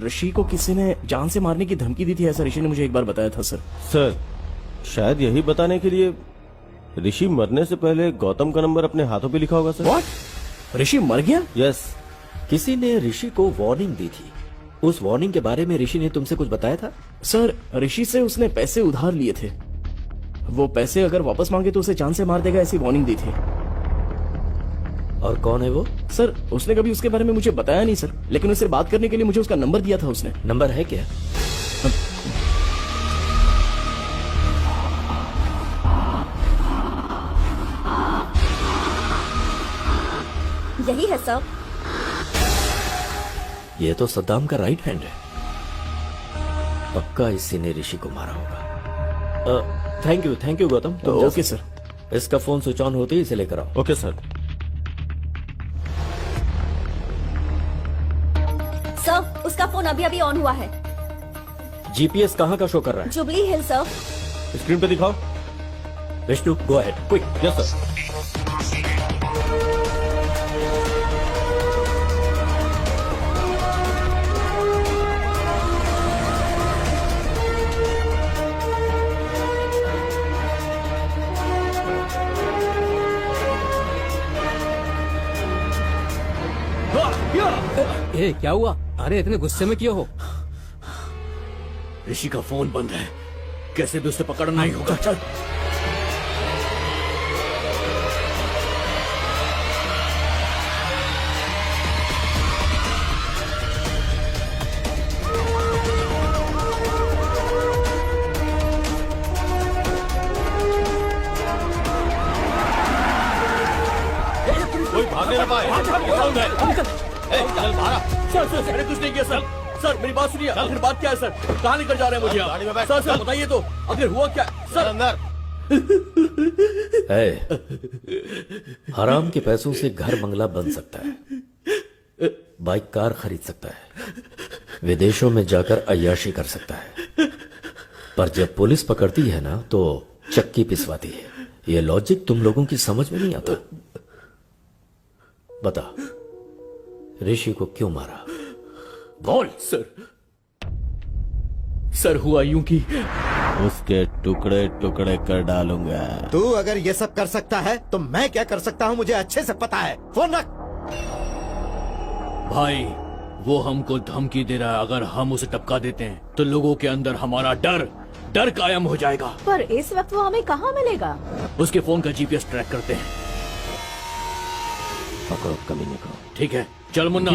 ऋषि को किसी ने जान से मारने की धमकी दी थी, ऐसा ऋषि ने मुझे एक बार बताया था सर। सर शायद यही बताने के लिए ऋषि मरने से पहले गौतम का नंबर अपने हाथों पे लिखा होगा सर। What? ऋषि मर गया? यस। किसी ने ऋषि को वार्निंग दी थी। उस वार्निंग के बारे में ऋषि ने तुमसे कुछ बताया था? सर ऋषि से उसने पैसे उधार लिए थे। वो पैसे अगर वापस मांगे तो उसे जान से मार देगा, ऐसी वार्निंग दी थी। और कौन है वो? सर उसने कभी उसके बारे में मुझे बताया नहीं सर, लेकिन उससे बात करने के लिए मुझे उसका नंबर दिया था उसने। नंबर है क्या? यही है सर। ये तो सद्दाम का राइट हैंड है। पक्का इसी ने ऋषि को मारा होगा। Thank you Gautam. तो ओके सर। इसका फोन स्विच ऑन होते ही इसे लेकर आओ। Okay sir. सर उसका फोन अभी अभी ऑन हुआ है। जीपीएस कहाँ का शो कर रहा है? जुबली हिल सर। स्क्रीन पे दिखाओ। Vishnu go ahead quick. Yes sir. ए क्या हुआ? अरे इतने गुस्से में क्यों हो? ऋषि का फोन बंद है, कैसे भी उसे पकड़ना ही होगा। चल। कोई भागने ना पाए। चल बाहर। सर कुछ नहीं किया सर। सर मेरी बात सुनिए, आखिर बात क्या है सर? कहाँ लेकर जा रहे हैं मुझे आप? सर सर बताइए तो, आखिर हुआ क्या सर? अंदर है हराम के पैसों से घर बंगला बन सकता है, बाइक कार खरीद सकता है, विदेशों में जाकर अय्याशी कर सकता है, पर जब पुलिस पकड़ती है ना तो चक्की पिसवाती है। ये लॉजिक तुम लोगों की समझ में नहीं आता। बता ऋषि को क्यों मारा? बोल सर हुआ यूं कि उसके टुकड़े टुकड़े कर डालूंगा। तू अगर ये सब कर सकता है तो मैं क्या कर सकता हूँ मुझे अच्छे से पता है। फोन रख। भाई वो हमको धमकी दे रहा है, अगर हम उसे टपका देते हैं तो लोगों के अंदर हमारा डर कायम हो जाएगा। पर इस वक्त वो हमें कहाँ मिलेगा? उसके फोन का जीपीएस ट्रैक करते हैं। पकड़ो कमीने को। ठीक है चल मुन्ना।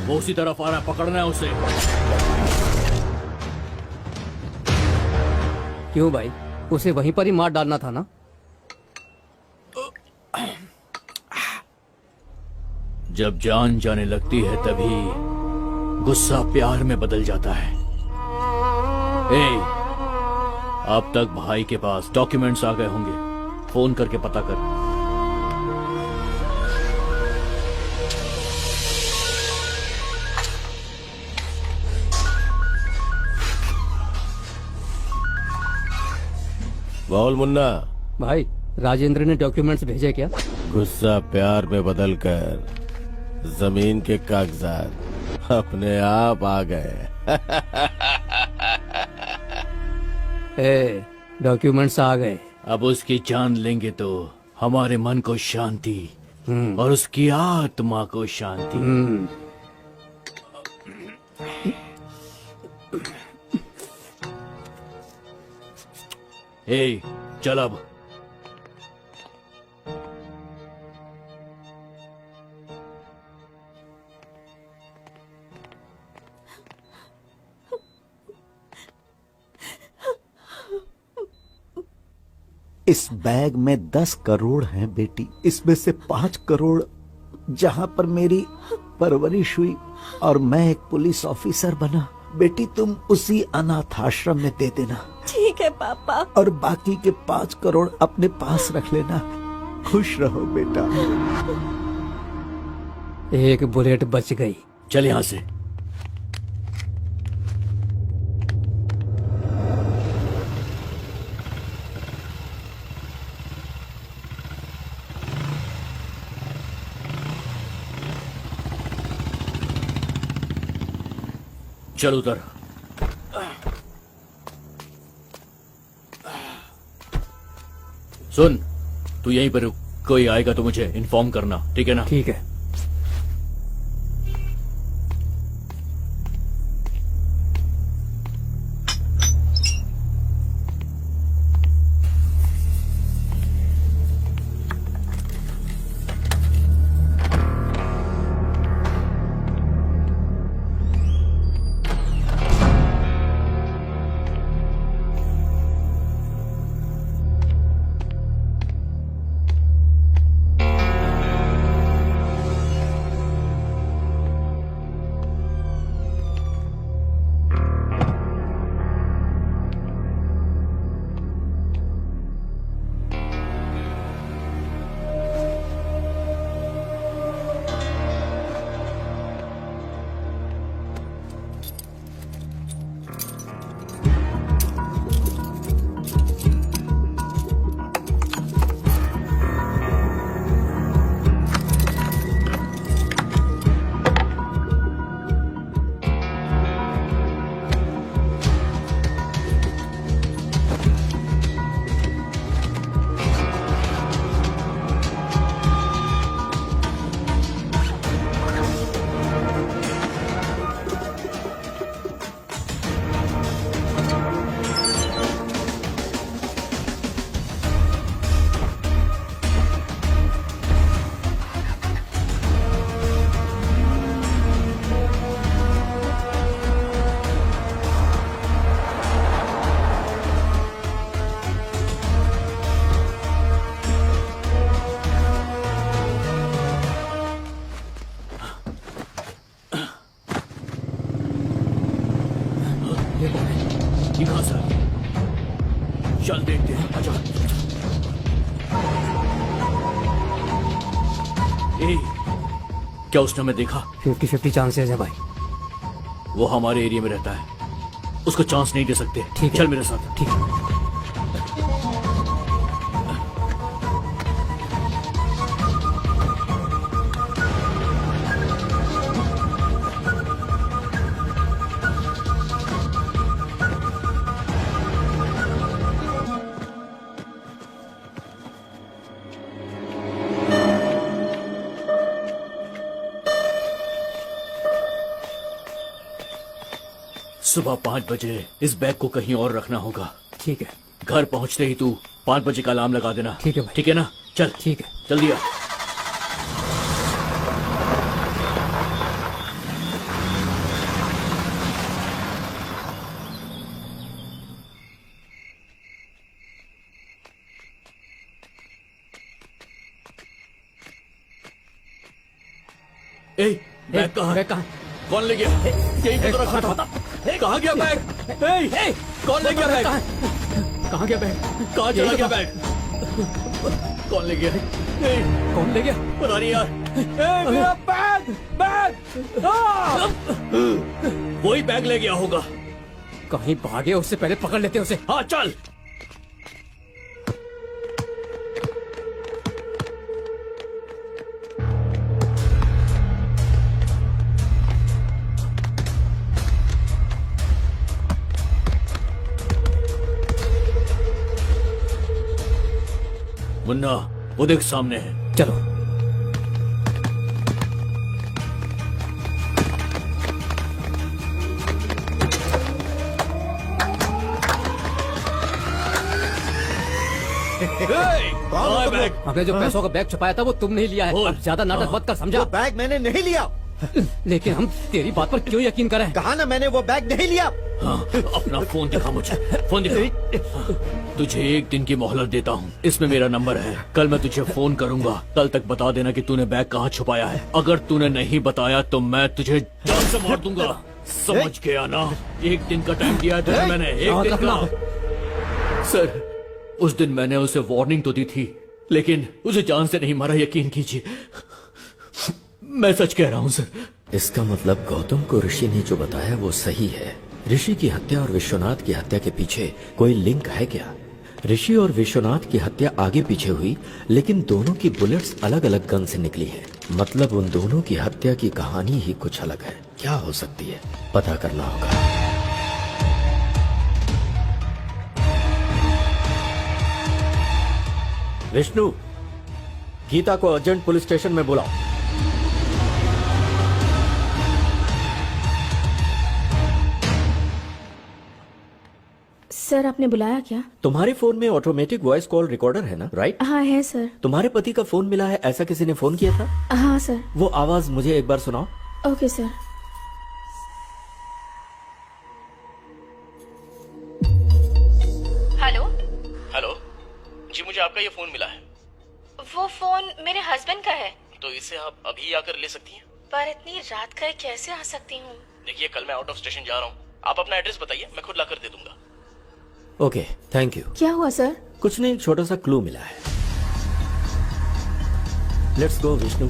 वो उसी तरफ आ रहा है, पकड़ना है उसे। क्यों भाई, उसे वहीं पर ही मार डालना था ना? जब जान जाने लगती है तभी गुस्सा प्यार में बदल जाता है। अब तक भाई के पास डॉक्यूमेंट्स आ गए होंगे, फोन करके पता कर। बोल मुन्ना। भाई राजेंद्र ने डॉक्यूमेंट्स भेजे क्या? गुस्सा प्यार में बदलकर जमीन के कागजात अपने आप आ गए। डॉक्यूमेंट्स आ गए। अब उसकी जान लेंगे तो हमारे मन को शांति और उसकी आत्मा को शांति। चल अब। इस बैग में 10 करोड़ हैं बेटी। इसमें से 5 करोड़ जहां पर मेरी परवरिश हुई और मैं एक पुलिस ऑफिसर बना, बेटी तुम उसी अनाथ आश्रम में दे देना। ठीक है पापा। और बाकी के 5 करोड़ अपने पास रख लेना। खुश रहो बेटा। एक बुलेट बच गई। चल यहां से। चल उतर। सुन, तू यहीं पर रुक, कोई आएगा तो मुझे इन्फॉर्म करना, ठीक है ना? ठीक है। चल देखते हैं, आजा। ए, क्या उसने हमें देखा? 50-50 चांसेस है भाई। वो हमारे एरिया में रहता है, उसको चांस नहीं दे सकते। ठीक है। चल मेरे साथ। ठीक है। सुबह 5 बजे इस बैग को कहीं और रखना होगा। ठीक है। घर पहुंचते ही तू 5 बजे का अलार्म लगा देना। ठीक है भाई। ठीक है ना? चल ठीक है। जल्दी आ। ए, बैग कहाँ? बैग कहाँ? कौन ले गया? यहीं पे तो रखा था। कहाँ गया बैग? ए, कौन ले गया बैग? कहाँ गया बैग? कहाँ चला गया बैग? कौन ले गया? कौन ले गया? पता नहीं यार। मेरा बैग, बैग! वही बैग ले गया होगा। कहीं भागे, उससे पहले पकड़ लेते हैं उसे। हाँ चल। मुन्ना, वो देख सामने है। चलो। कहाँ है बैग? हमने जो पैसों का बैग छुपाया था वो तुम नहीं लिया है। बोल। अब ज्यादा नाटक मत कर, समझा? वो बैग मैंने नहीं लिया। लेकिन हम तेरी बात पर क्यों यकीन करें? कहा ना मैंने वो बैग नहीं लिया। हाँ, अपना फोन दिखा मुझे, फोन दिखा। तुझे 1 दिन की मोहलत देता हूँ, इसमें मेरा नंबर है। कल मैं तुझे फोन करूंगा, कल तक बता देना कि तूने बैग कहाँ छुपाया है। अगर तूने नहीं बताया तो मैं तुझे जान से मार दूंगा। समझ गया ना? 1 दिन का टाइम दिया है तुझे मैंने, 1 दिन का। सर, उस दिन मैंने उसे वार्निंग तो दी थी, लेकिन उसे जान से नहीं मारा, यकीन कीजिए। मैं सच कह रहा हूँ सर। इसका मतलब गौतम को ऋषि ने जो बताया वो सही है। ऋषि की हत्या और विश्वनाथ की हत्या के पीछे कोई लिंक है क्या? ऋषि और विश्वनाथ की हत्या आगे पीछे हुई, लेकिन दोनों की बुलेट्स अलग अलग गन से निकली है। मतलब उन दोनों की हत्या की कहानी ही कुछ अलग है। क्या हो सकती है, पता करना होगा। विष्णु, गीता को अर्जेंट पुलिस स्टेशन में बुलाओ। सर, आपने बुलाया क्या? तुम्हारे फोन में ऑटोमेटिक वॉइस कॉल रिकॉर्डर है ना, राइट? हाँ है सर। तुम्हारे पति का फोन मिला है, ऐसा किसी ने फोन किया था? हाँ सर। वो आवाज मुझे एक बार सुनाओ। Okay sir. हेलो, हेलो जी, मुझे आपका ये फोन मिला है। वो फोन मेरे हस्बैंड का है। तो इसे आप अभी आकर ले सकती हैं? पर इतनी रात का कैसे आ सकती हूँ? देखिए, कल मैं आउट ऑफ स्टेशन जा रहा हूँ, आप अपना एड्रेस बताइए, मैं खुद लाकर दे दूंगा। Okay, thank you. क्या हुआ सर? कुछ नहीं, एक छोटा सा क्लू मिला है। Let's go Vishnu.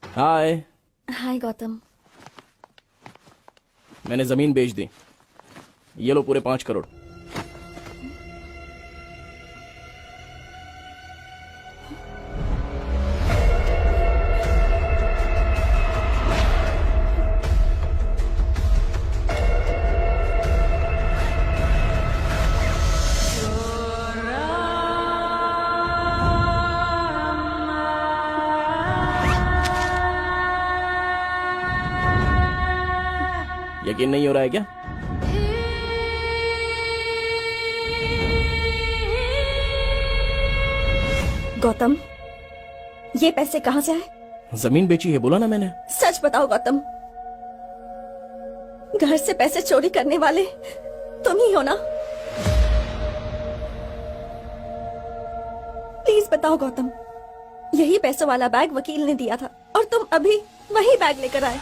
Hi. Hi Gautam. मैंने जमीन बेच दी, ये लो पूरे 5 करोड़। यकीन नहीं हो रहा है क्या? गौतम, ये पैसे कहाँ से आए? जमीन बेची है, बोला ना मैंने। सच बताओ गौतम, घर से पैसे चोरी करने वाले तुम ही हो ना? प्लीज बताओ गौतम, यही पैसों वाला बैग वकील ने दिया था और तुम अभी वही बैग लेकर आए।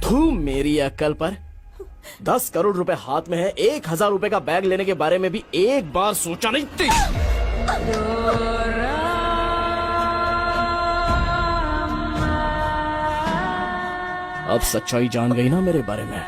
तू मेरी अक्ल पर 10 करोड़ रुपए हाथ में है, 1000 रुपए का बैग लेने के बारे में भी एक बार सोचा नहीं थी। अब सच्चाई जान गई ना मेरे बारे में।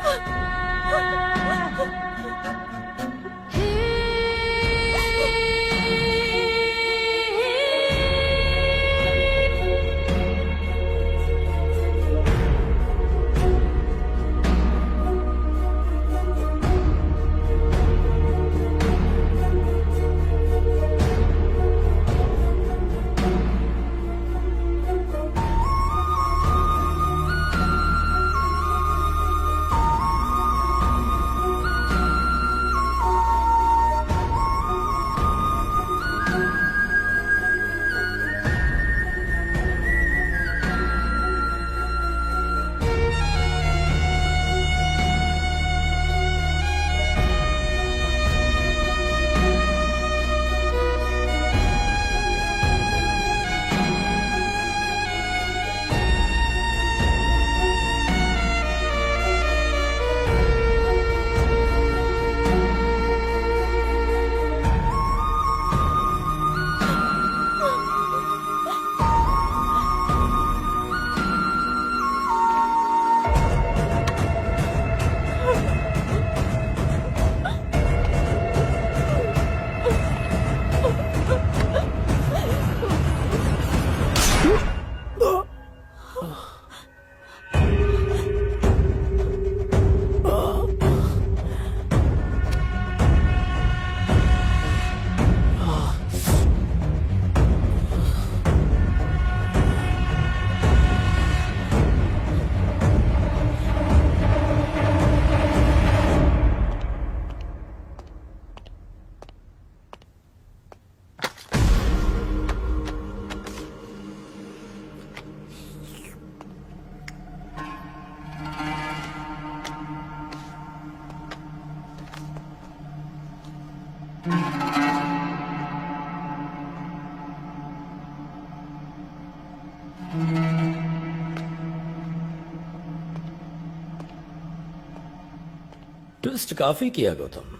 ट्विस्ट काफी किया गौतम।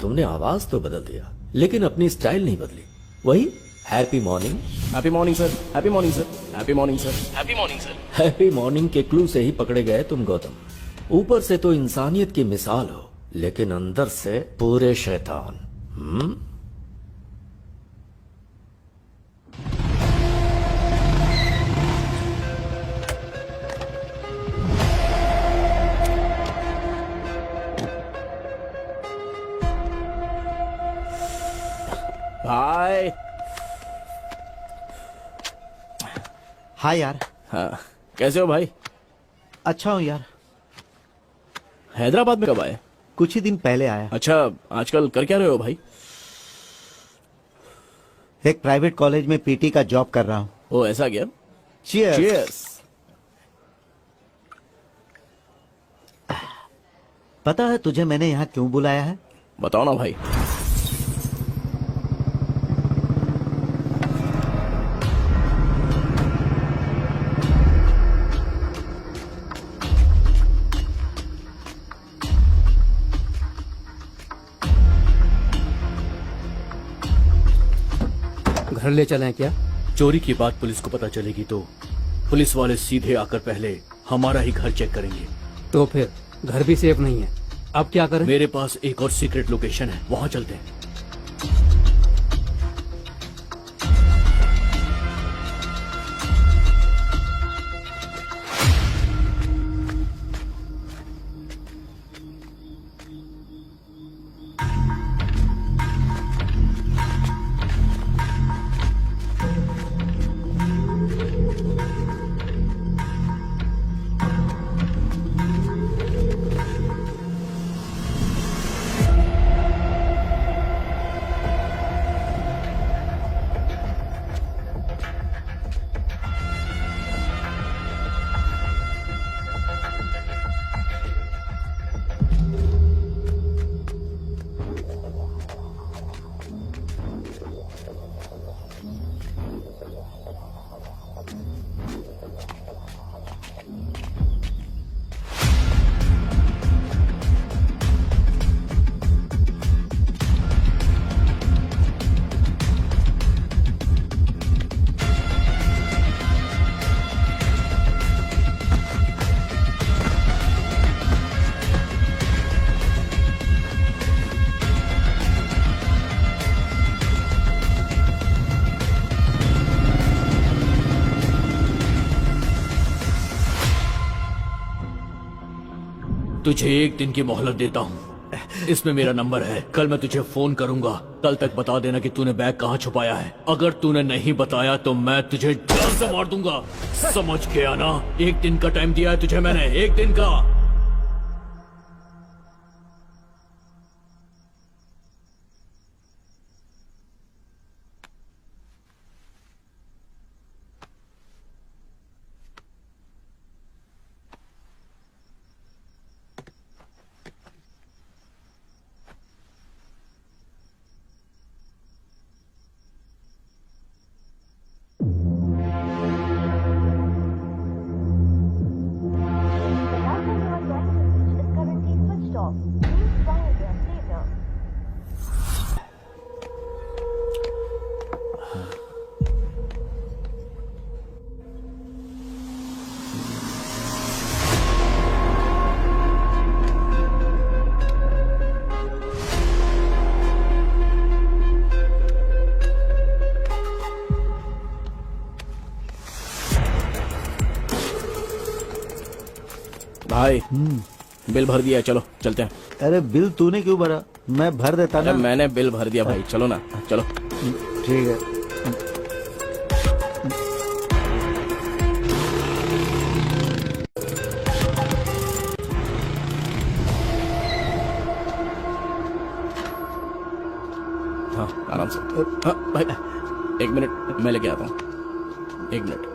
तुमने आवाज तो बदल दिया लेकिन अपनी स्टाइल नहीं बदली। वही happy morning. Happy morning sir, happy morning sir, happy morning sir, happy morning sir. Happy morning के क्लू से ही पकड़े गए तुम गौतम। ऊपर से तो इंसानियत की मिसाल हो लेकिन अंदर से पूरे शैतान। भाई। हाय यार। हाँ, कैसे हो भाई? अच्छा हूँ यार। हैदराबाद में कब आए? कुछ ही दिन पहले आया। अच्छा, आजकल कर क्या रहे हो भाई? एक प्राइवेट कॉलेज में पीटी का जॉब कर रहा हूँ। ओ ऐसा क्या? Cheers। Cheers। पता है तुझे मैंने यहाँ क्यों बुलाया है? बताओ ना भाई। घर ले चलें क्या? चोरी की बात पुलिस को पता चलेगी तो पुलिस वाले सीधे आकर पहले हमारा ही घर चेक करेंगे। तो फिर घर भी सेफ नहीं है, अब क्या करें? मेरे पास एक और सीक्रेट लोकेशन है, वहां चलते हैं। तुझे एक दिन की मोहलत देता हूँ, इसमें मेरा नंबर है। कल मैं तुझे फोन करूंगा, कल तक बता देना कि तूने बैग कहाँ छुपाया है। अगर तूने नहीं बताया तो मैं तुझे जान से मार दूंगा, समझ गया ना? एक दिन का टाइम दिया है तुझे मैंने, एक दिन का। भाई बिल भर दिया है, चलो चलते हैं। अरे बिल तूने क्यों भरा? मैं भर देता अरे ना। मैंने बिल भर दिया भाई, चलो ना चलो। ठीक है। हाँ आराम से। हाँ भाई एक मिनट, मैं लेके आता हूँ, एक मिनट।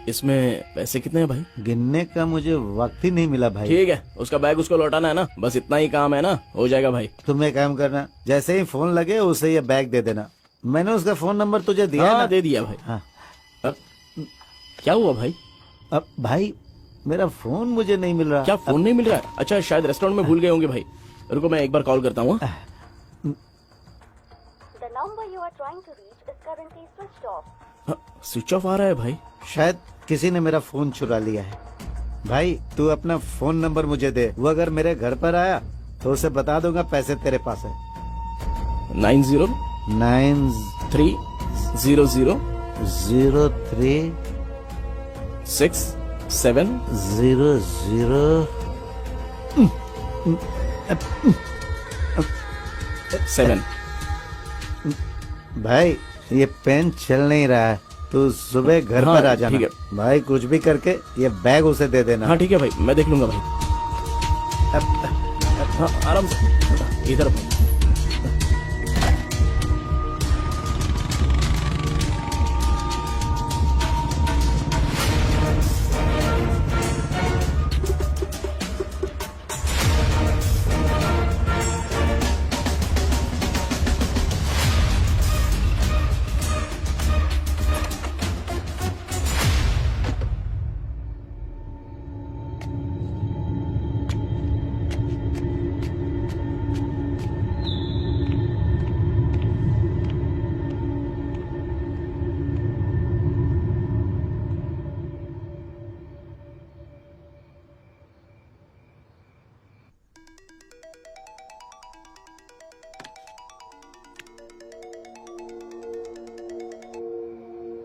इसमें पैसे कितने हैं भाई? गिनने का मुझे वक्त ही नहीं मिला भाई। ठीक है, उसका बैग उसको लौटाना है ना, बस इतना ही काम है ना, हो जाएगा भाई। तुम एक काम करना, जैसे ही फोन लगे उसे ये बैग दे देना। मैंने उसका फोन नंबर तुझे दिया है हाँ ना? दे दिया भाई। हाँ। अब क्या हुआ भाई? अब भाई मेरा फोन मुझे नहीं मिल रहा। क्या फोन नहीं मिल रहा है? अच्छा शायद रेस्टोरेंट में भूल गए होंगे भाई, रुको मैं एक बार कॉल करता हूँ। The number you are trying to reach is currently switched off. Switch off आ रहा है भाई। शायद किसी ने मेरा फोन चुरा लिया है। भाई तू अपना फोन नंबर मुझे दे, वो अगर मेरे घर पर आया तो उसे बता दूंगा पैसे तेरे पास है। 90 9 3 0 0 0 3 6 7 0 0 7। भाई ये पेन चल नहीं रहा है, तू सुबह घर हाँ, पर आ जाना। ठीक भाई कुछ भी करके ये बैग उसे दे देना। हाँ ठीक है भाई, मैं देख लूंगा भाई। हाँ आराम से, इधर भाई।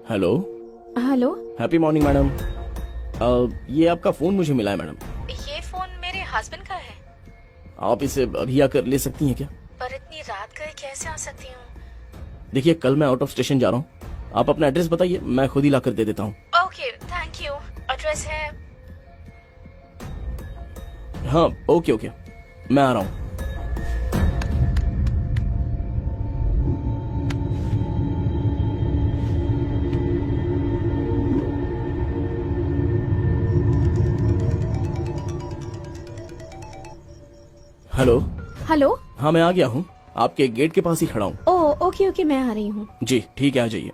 Hello hello, happy morning madam. ये आपका फोन मुझे मिला है मैडम। ये फोन मेरे हस्बैंड का है। आप इसे अभी आकर ले सकती हैं क्या? पर इतनी रात गए कैसे आ सकती हूँ? देखिए कल मैं आउट ऑफ स्टेशन जा रहा हूँ, आप अपना एड्रेस बताइए, मैं खुद ही लाकर दे देता हूँ। Okay, thank you. एड्रेस है हाँ ओके ओके, मैं आ रहा हूँ। हेलो। हेलो। हाँ मैं आ गया हूँ, आपके गेट के पास ही खड़ा हूँ। ओ ओके ओके, मैं आ रही हूँ। जी ठीक है, आ जाइए।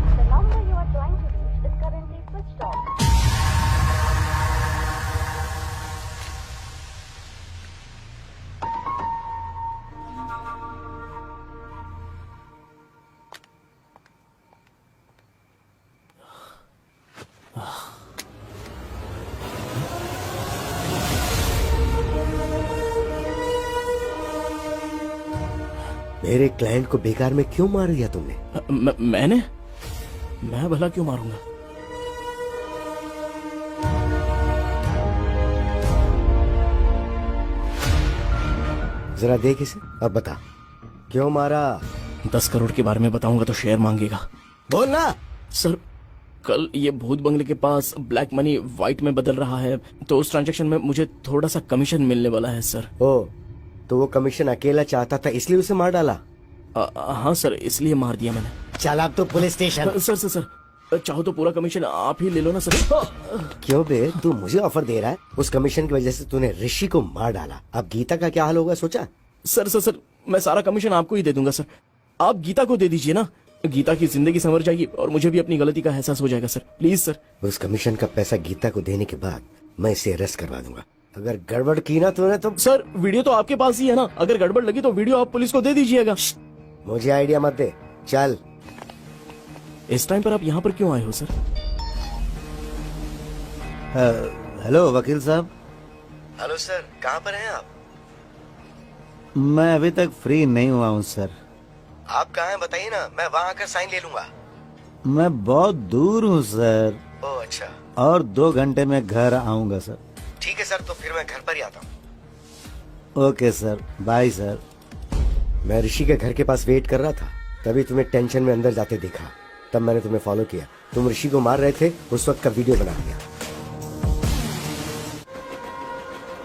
The number you are trying to reach is currently switched off. मेरे क्लाइंट को बेकार में क्यों मार दिया तुमने? मैं भला क्यों मारूंगा? जरा देख इसे, अब बता क्यों मारा? 10 करोड़ के बारे में बताऊंगा तो शेयर मांगेगा। बोलना। सर कल ये भूत बंगले के पास ब्लैक मनी व्हाइट में बदल रहा है, तो उस ट्रांजैक्शन में मुझे थोड़ा सा कमीशन मिलने वाला है सर। ओ, तो वो कमीशन अकेला चाहता था इसलिए उसे मार डाला? हाँ सर, इसलिए मार दिया मैंने। चल अब तो पुलिस स्टेशन। सर चाहो तो पूरा कमीशन आप ही ले लो ना सर। क्यों बे, तू मुझे ऑफर दे रहा है? उस कमीशन की वजह से तूने ऋषि को मार डाला, अब गीता का क्या हाल होगा सोचा? सर मैं सारा कमीशन आपको ही दे दूंगा सर, आप गीता को दे दीजिए ना। गीता की जिंदगी संवर जाएगी और मुझे भी अपनी गलती का एहसास हो जाएगा सर, प्लीज सर। उस कमीशन का पैसा गीता को देने के बाद मैं इसे अरेस्ट करवा दूंगा। अगर गड़बड़ की ना तूने तो सर वीडियो तो आपके पास ही है ना, अगर गड़बड़ लगी तो वीडियो आप पुलिस को दे दीजिएगा। मुझे आइडिया मत दे, चल। इस टाइम पर आप यहाँ पर क्यों आए हो सर? हेलो वकील साहब। हेलो सर, कहाँ पर हैं आप? मैं अभी तक फ्री नहीं हुआ हूँ सर। आप कहाँ हैं बताइए ना, मैं वहाँ आकर साइन ले लूंगा। मैं बहुत दूर हूँ सर, ओह अच्छा, और 2 घंटे में घर आऊंगा सर। ठीक है सर, तो फिर मैं घर पर ही आता हूँ। Okay sir, bye sir. मैं ऋषि के घर के पास वेट कर रहा था, तभी तुम्हें टेंशन में अंदर जाते देखा, तब मैंने तुम्हें फॉलो किया। तुम ऋषि को मार रहे थे, उस वक्त का वीडियो बना दिया।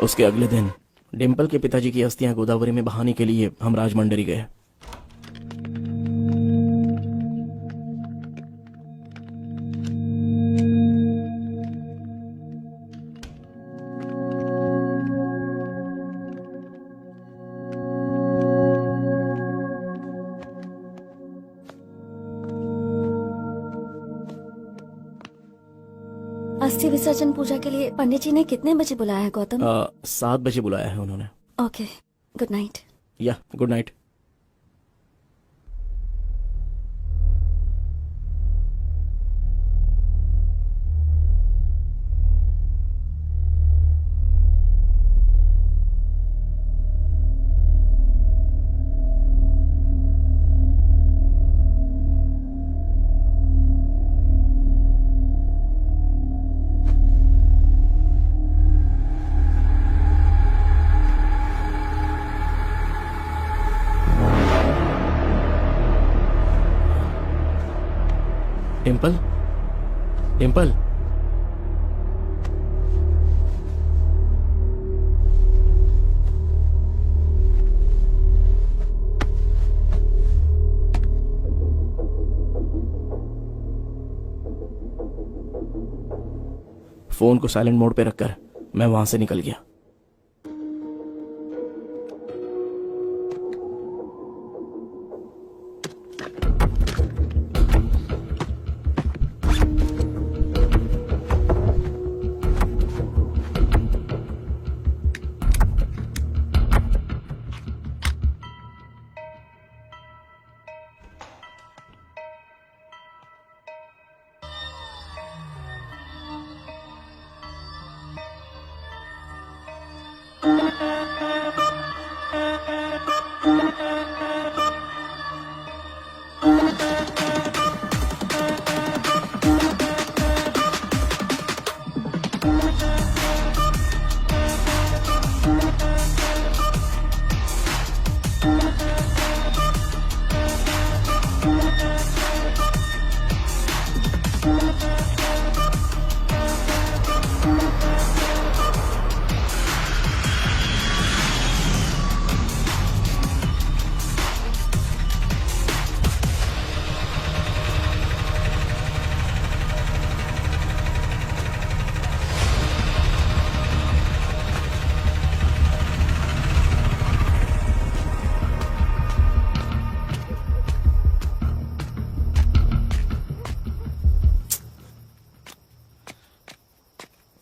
उसके अगले दिन डिम्पल के पिताजी की अस्थियां गोदावरी में बहाने के लिए हम राजमंडरी गए। अस्थि विसर्जन पूजा के लिए पंडित जी ने कितने बजे बुलाया है गौतम? 7 बजे बुलाया है उन्होंने। Okay, good night. या good night. Dimple, Dimple, phone को साइलेंट मोड पे रखकर मैं वहां से निकल गया।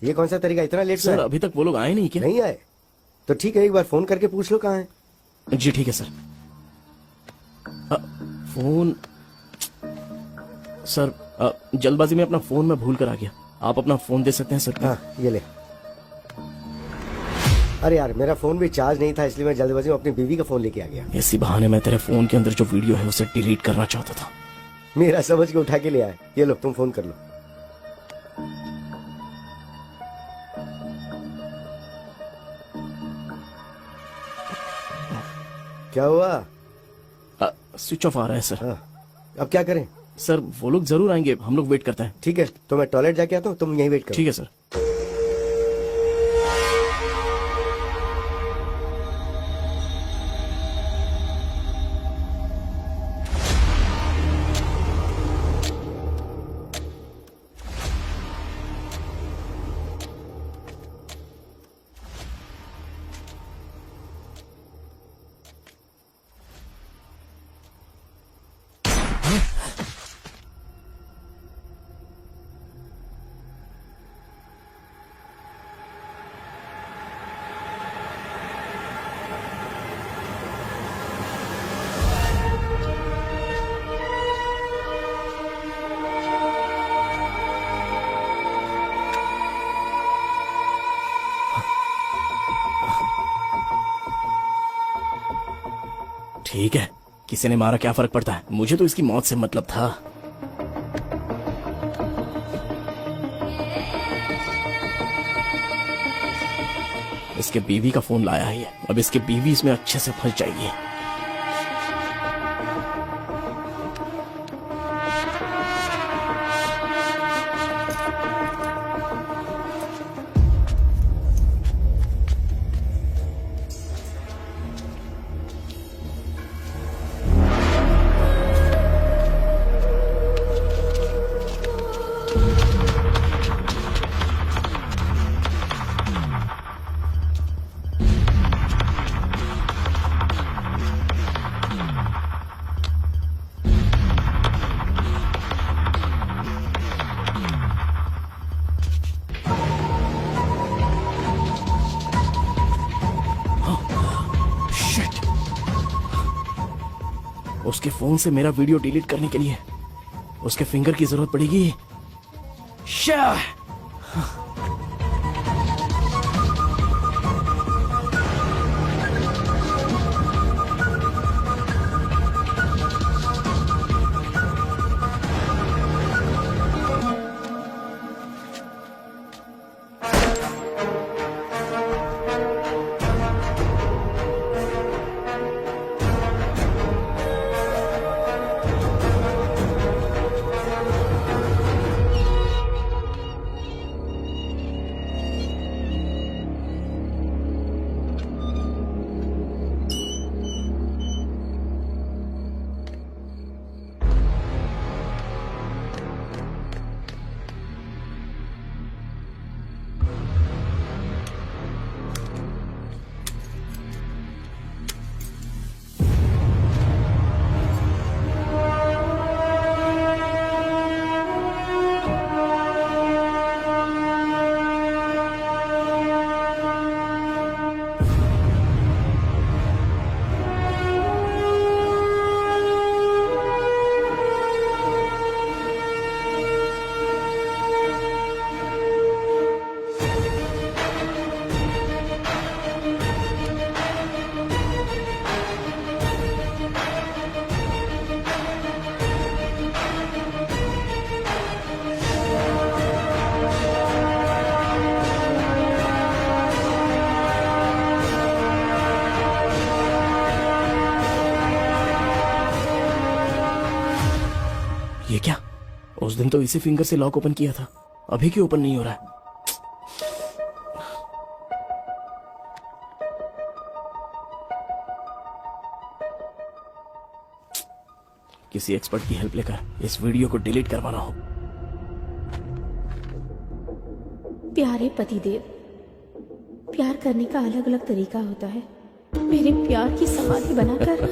ये कौन सा तरीका, इतना लेट सर से अभी तक वो लोग आए नहीं क्या? नहीं आए? तो ठीक है, एक बार फोन करके पूछ लो कहाँ है। जी ठीक है सर। फोन सर, जल्दबाजी में अपना फोन मैं भूल कर आ गया। आप अपना फोन दे सकते हैं सर? हाँ ये ले। अरे यार मेरा फोन भी चार्ज नहीं था, इसलिए मैं जल्दबाजी में अपनी बीवी का फोन लेके आ गया। इसी बहाने मैं तेरे फोन के अंदर जो वीडियो है उसे डिलीट करना चाहता था। मेरा समझ के उठा के ले आए। ये लो तुम फोन कर लो। क्या हुआ? स्विच ऑफ आ रहा है सर। हाँ, अब क्या करें? सर वो लोग जरूर आएंगे, हम लोग वेट करते हैं। ठीक है, तो मैं टॉयलेट जाके आता हूँ, तुम यहीं वेट करो। ठीक है सर। ठीक है, किसी ने मारा क्या फर्क पड़ता है, मुझे तो इसकी मौत से मतलब था। इसके बीवी का फोन लाया है ये, अब इसके बीवी इसमें अच्छे से फंस जाएगी। उसके फोन से मेरा वीडियो डिलीट करने के लिए उसके फिंगर की जरूरत पड़ेगी। शाह! ये क्या, उस दिन तो इसी फिंगर से लॉक ओपन किया था, अभी क्यों ओपन नहीं हो रहा है? किसी एक्सपर्ट की हेल्प लेकर इस वीडियो को डिलीट करवाना हो। प्यारे पतिदेव, प्यार करने का अलग अलग तरीका होता है। मेरे प्यार की समाधि बनाकर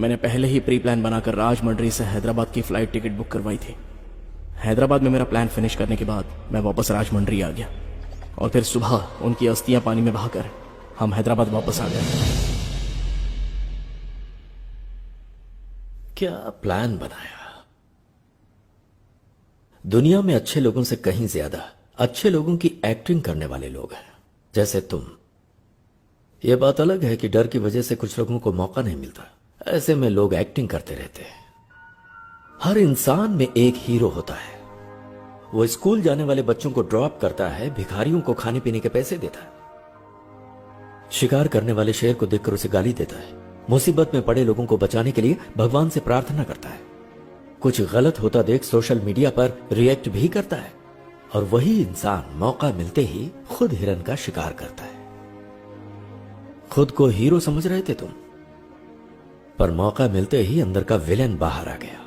मैंने पहले ही प्री प्लान बनाकर राजमंड्री से हैदराबाद की फ्लाइट टिकट बुक करवाई थी। हैदराबाद में मेरा प्लान फिनिश करने के बाद मैं वापस राजमंड्री आ गया और फिर सुबह उनकी अस्थियां पानी में बहाकर हम हैदराबाद वापस आ गए। क्या प्लान बनाया? दुनिया में अच्छे लोगों से कहीं ज्यादा अच्छे लोगों की एक्टिंग करने वाले लोग हैं, जैसे तुम। यह बात अलग है कि डर की वजह से कुछ लोगों को मौका नहीं मिलता, ऐसे में लोग एक्टिंग करते रहते हैं। हर इंसान में एक हीरो होता है। वो स्कूल जाने वाले बच्चों को ड्रॉप करता है, भिखारियों को खाने पीने के पैसे देता है, शिकार करने वाले शेर को देखकर उसे गाली देता है, मुसीबत में पड़े लोगों को बचाने के लिए भगवान से प्रार्थना करता है, कुछ गलत होता देख सोशल मीडिया पर रिएक्ट भी करता है, और वही इंसान मौका मिलते ही खुद हिरन का शिकार करता है। खुद को हीरो समझ रहे थे तुम, पर मौका मिलते ही अंदर का विलेन बाहर आ गया।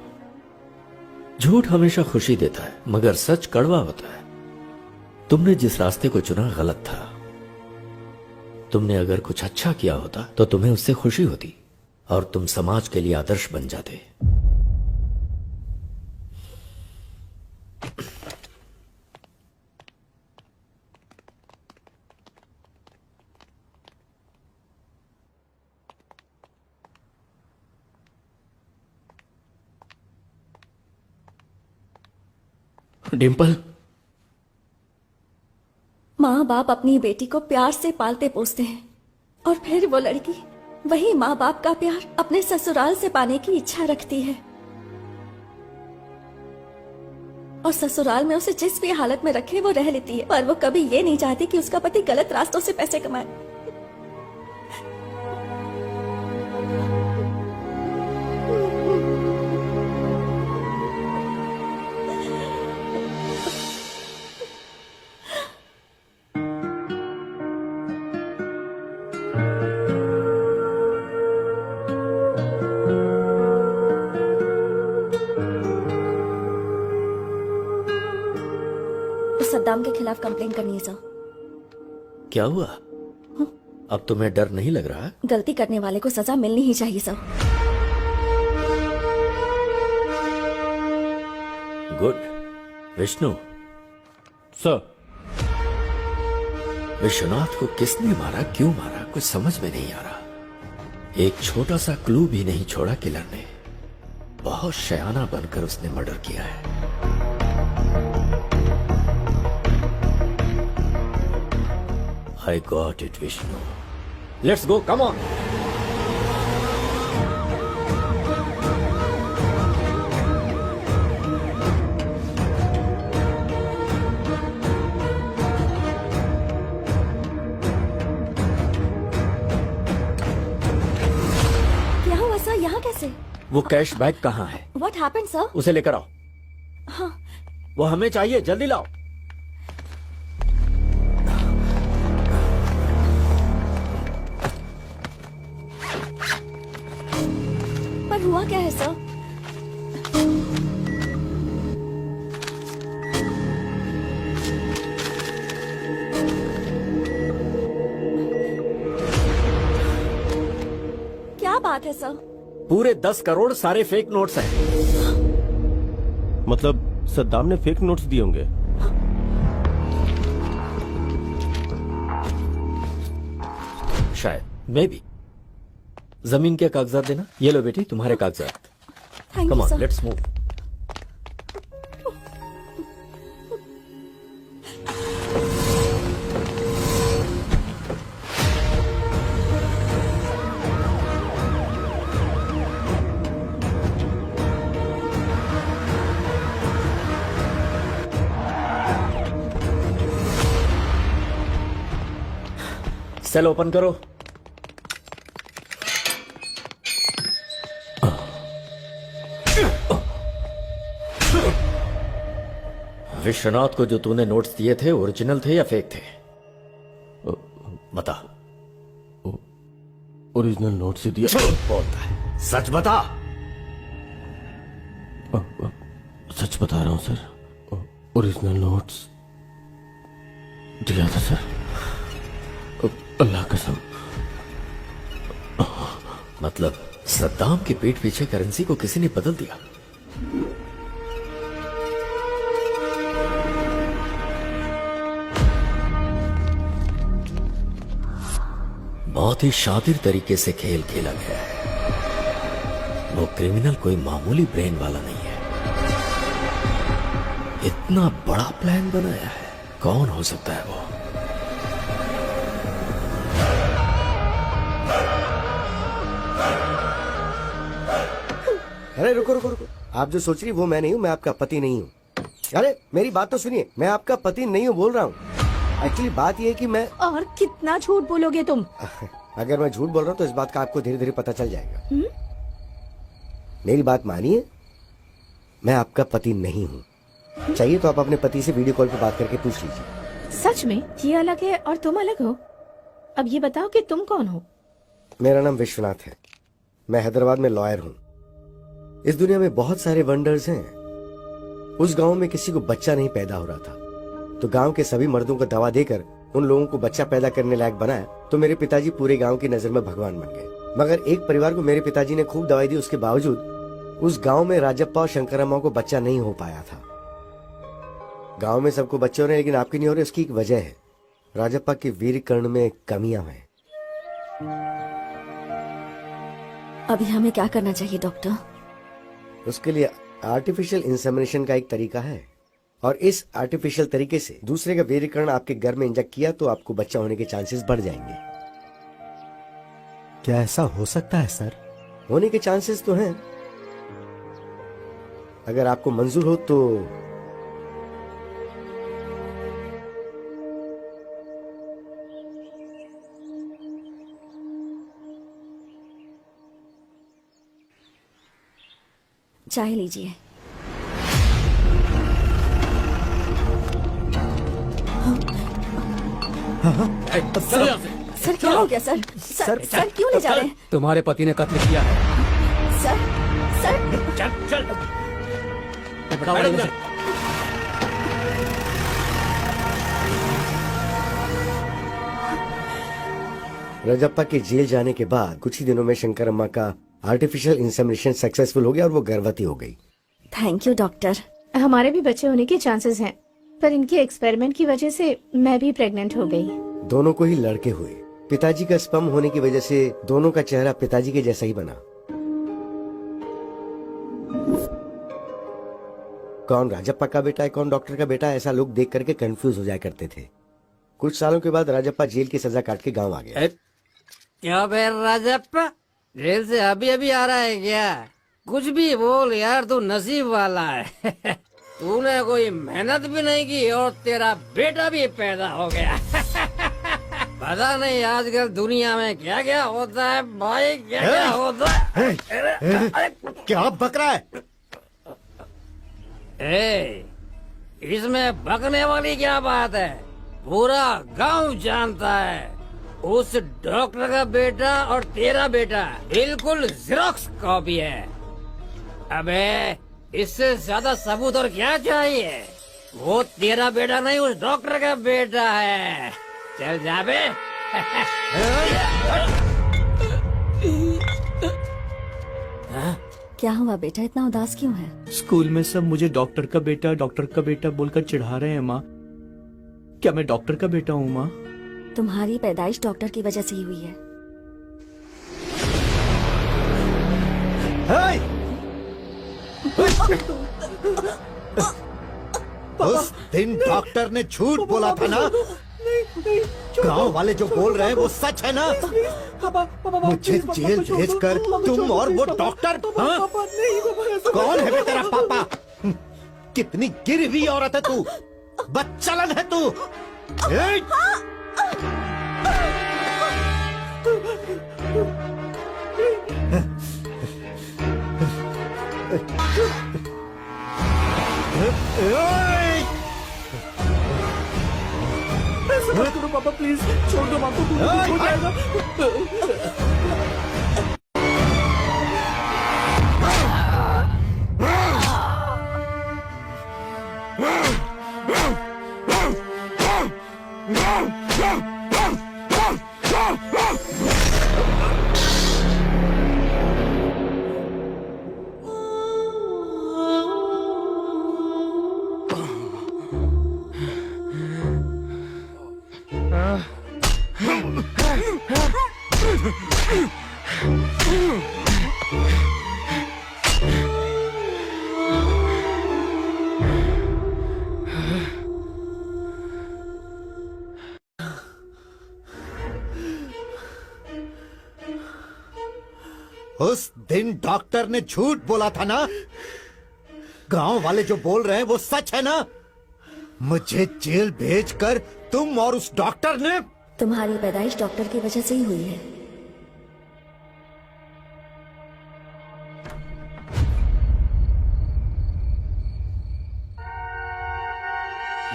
झूठ हमेशा खुशी देता है, मगर सच कड़वा होता है। तुमने जिस रास्ते को चुना गलत था। तुमने अगर कुछ अच्छा किया होता तो तुम्हें उससे खुशी होती और तुम समाज के लिए आदर्श बन जाते। डिम्पल, माँ बाप अपनी बेटी को प्यार से पालते पोसते हैं और फिर वो लड़की वही माँ बाप का प्यार अपने ससुराल से पाने की इच्छा रखती है, और ससुराल में उसे जिस भी हालत में रखे वो रह लेती है, पर वो कभी ये नहीं चाहती कि उसका पति गलत रास्तों से पैसे कमाए। सद्दाम के खिलाफ कंप्लेन करनी है सर। क्या हुआ? अब तुम्हें डर नहीं लग रहा? गलती करने वाले को सजा मिलनी ही चाहिए sir. Good. Vishnu sir, Vishwanath को किसने मारा, क्यों मारा, कुछ समझ में नहीं आ रहा। एक छोटा सा क्लू भी नहीं छोड़ा किलर ने। बहुत शयाना बनकर उसने मर्डर किया है। I got it, Vishnu. Let's go, come on. क्या हुआ सर, यहाँ कैसे? वो कैश बैग कहाँ है? What happened sir? उसे लेकर आओ। हाँ। वो हमें चाहिए, जल्दी लाओ। पर हुआ क्या है सर? क्या बात है सर? पूरे 10 करोड़ सारे फेक नोट्स हैं। मतलब सद्दाम ने फेक नोट्स दिए होंगे। शायद, मे बी। जमीन के कागजात देना। ये लो बेटी, तुम्हारे कागजात। Thank come you on, sir. Let's move. Cell open करो। विश्वनाथ को जो तूने नोट्स दिए थे ओरिजिनल थे या फेक थे? बता। ओरिजिनल नोट से दिया। झूठ बोलता है, सच बता। सच बता रहा हूं सर, ओरिजिनल नोट्स दिया था सर, अल्लाह कसम। मतलब सद्दाम के पीठ पीछे करेंसी को किसी ने बदल दिया। बहुत ही शातिर तरीके से खेल खेला गया है। वो क्रिमिनल कोई मामूली ब्रेन वाला नहीं है। इतना बड़ा प्लान बनाया है, कौन हो सकता है वो? अरे रुको रुको रुको, आप जो सोच रही वो मैं नहीं हूँ, मैं आपका पति नहीं हूँ। अरे मेरी बात तो सुनिए, मैं आपका पति नहीं हूँ बोल रहा हूँ। एक्चुअली बात ये है कि मैं और कितना झूठ बोलोगे तुम? अगर मैं झूठ बोल रहा हूँ तो इस बात का आपको धीरे धीरे पता चल जाएगा। मेरी बात मानिए, मैं आपका पति नहीं हूँ। चाहिए तो आप अपने पति से वीडियो कॉल पे बात करके पूछ लीजिए। सच में ये अलग है और तुम अलग हो? अब ये बताओ कि तुम कौन हो? मेरा नाम विश्वनाथ है, मैं हैदराबाद में लॉयर हूँ। इस दुनिया में बहुत सारे वंडर्स हैं। उस गांव में किसी को बच्चा नहीं पैदा हो रहा था, तो गांव के सभी मर्दों को दवा देकर उन लोगों को बच्चा पैदा करने लायक बनाया। तो मेरे पिताजी पूरे गांव की नजर में भगवान बन गए। मगर एक परिवार को मेरे पिताजी ने खूब दवाई दी, उसके बावजूद उस गांव में राजप्पा और शंकरम्मा को बच्चा नहीं हो पाया था। गांव में सबको बच्चे हो रहे हैं लेकिन आपके नहीं हो रहे। उसकी एक वजह है, राजप्पा के वीर कर्ण में कमियां हैं। अभी हमें क्या करना चाहिए डॉक्टर? उसके लिए आर्टिफिशियल इंसेमिनेशन का एक तरीका है, और इस आर्टिफिशियल तरीके से दूसरे का वीर्यकरण आपके घर में इंजेक्ट किया तो आपको बच्चा होने के चांसेस बढ़ जाएंगे। क्या ऐसा हो सकता है सर? होने के चांसेस तो हैं। अगर आपको मंजूर हो तो चाय लीजिए। चल यहाँ से। सर क्या हो गया सर? सर क्यों ले जा रहे हैं? तुम्हारे पति ने कत्ल किया है। सर सर चल चल बताओ मैडम, मुझे। रजप्पा के जेल जाने के बाद कुछ ही दिनों में शंकरम्मा का आर्टिफिशियल इंसेमिनेशन सक्सेसफुल हो गया और वो गर्भवती हो गई। Thank you doctor. हमारे भी बच्चे होने के चांसेस हैं, पर इनके एक्सपेरिमेंट की वजह से मैं भी प्रेग्नेंट हो गई। दोनों को ही लड़के हुए। पिताजी का स्पर्म होने की वजह से दोनों का चेहरा पिताजी के जैसा ही बना। कौन राजप्पा का बेटा है, कौन डॉक्टर का बेटा है, ऐसा लोग देख करके कंफ्यूज हो जाया करते थे। कुछ सालों के बाद राजप्पा जेल की सजा काट के गांव आ गया। क्या बे राजप्पा, जेल से अभी अभी आ रहा है क्या? कुछ भी बोल यार, तू नसीब वाला है। तूने कोई मेहनत भी नहीं की और तेरा बेटा भी पैदा हो गया। पता नहीं आजकल दुनिया में क्या क्या होता है भाई, क्या क्या होता है। क्या बक रहा है? इसमें बकने वाली क्या बात है? पूरा गांव जानता है उस डॉक्टर का बेटा और तेरा बेटा बिल्कुल जेरोक्स कॉपी है। अबे इससे ज्यादा सबूत और क्या चाहिए? वो तेरा बेटा नहीं, उस डॉक्टर का बेटा है। चल जा बे। क्या हुआ बेटा, इतना उदास क्यों है? स्कूल में सब मुझे डॉक्टर का बेटा बोलकर चिढ़ा रहे हैं माँ। क्या मैं डॉक्टर का बेटा हूँ माँ? तुम्हारी पैदाइश डॉक्टर की वजह से ही हुई है। उस दिन डॉक्टर ने झूठ बोला था ना? गांव वाले जो बोल रहे हैं वो सच है ना? मुझे जेल भेजकर तुम और वो डॉक्टर, हाँ? कौन है बे तेरा पापा? कितनी गिरी हुई औरत है तू, बदचलन है तू। पापा प्लीज छोड़ दो, माँ को हो जाएगा। उस दिन डॉक्टर ने झूठ बोला था ना? गांव वाले जो बोल रहे हैं वो सच है ना? मुझे जेल भेजकर तुम और उस डॉक्टर ने... तुम्हारी पैदाइश डॉक्टर की वजह से ही हुई है।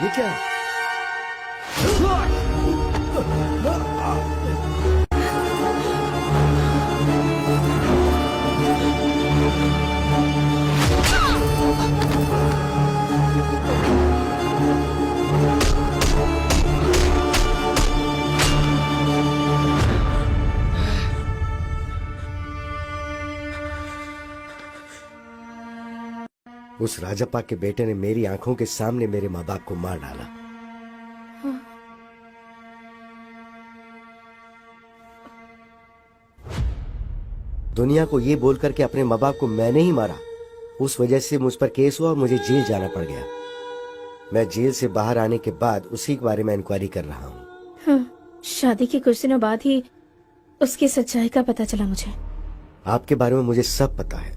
ये क्या है? उस राजप्पा के बेटे ने मेरी आंखों के सामने मेरे माँ बाप को मार डाला। दुनिया को ये बोलकर के अपने माँ बाप को मैंने ही मारा, उस वजह से मुझ पर केस हुआ और मुझे जेल जाना पड़ गया। मैं जेल से बाहर आने के बाद उसी के बारे में इंक्वायरी कर रहा हूँ। हाँ, शादी के कुछ दिनों बाद ही उसकी सच्चाई का पता चला मुझे। आपके बारे में मुझे सब पता है।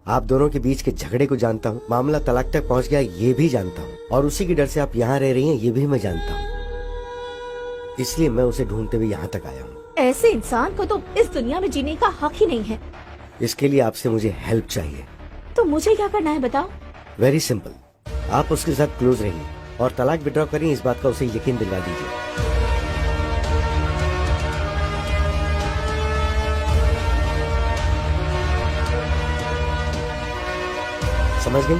आप दोनों के बीच के झगड़े को जानता हूँ, मामला तलाक तक पहुँच गया ये भी जानता हूँ, और उसी के डर से आप यहाँ रह रही हैं ये भी मैं जानता हूँ। इसलिए मैं उसे ढूंढते हुए यहाँ तक आया हूँ। ऐसे इंसान को तो इस दुनिया में जीने का हक ही नहीं है। इसके लिए आपसे मुझे हेल्प चाहिए। तो मुझे क्या करना है बताओ? वेरी सिंपल, आप उसके साथ क्लोज रहिए और तलाक विड्रॉ करिए, इस बात का उसे यकीन दिलवा दीजिए। समझ गई?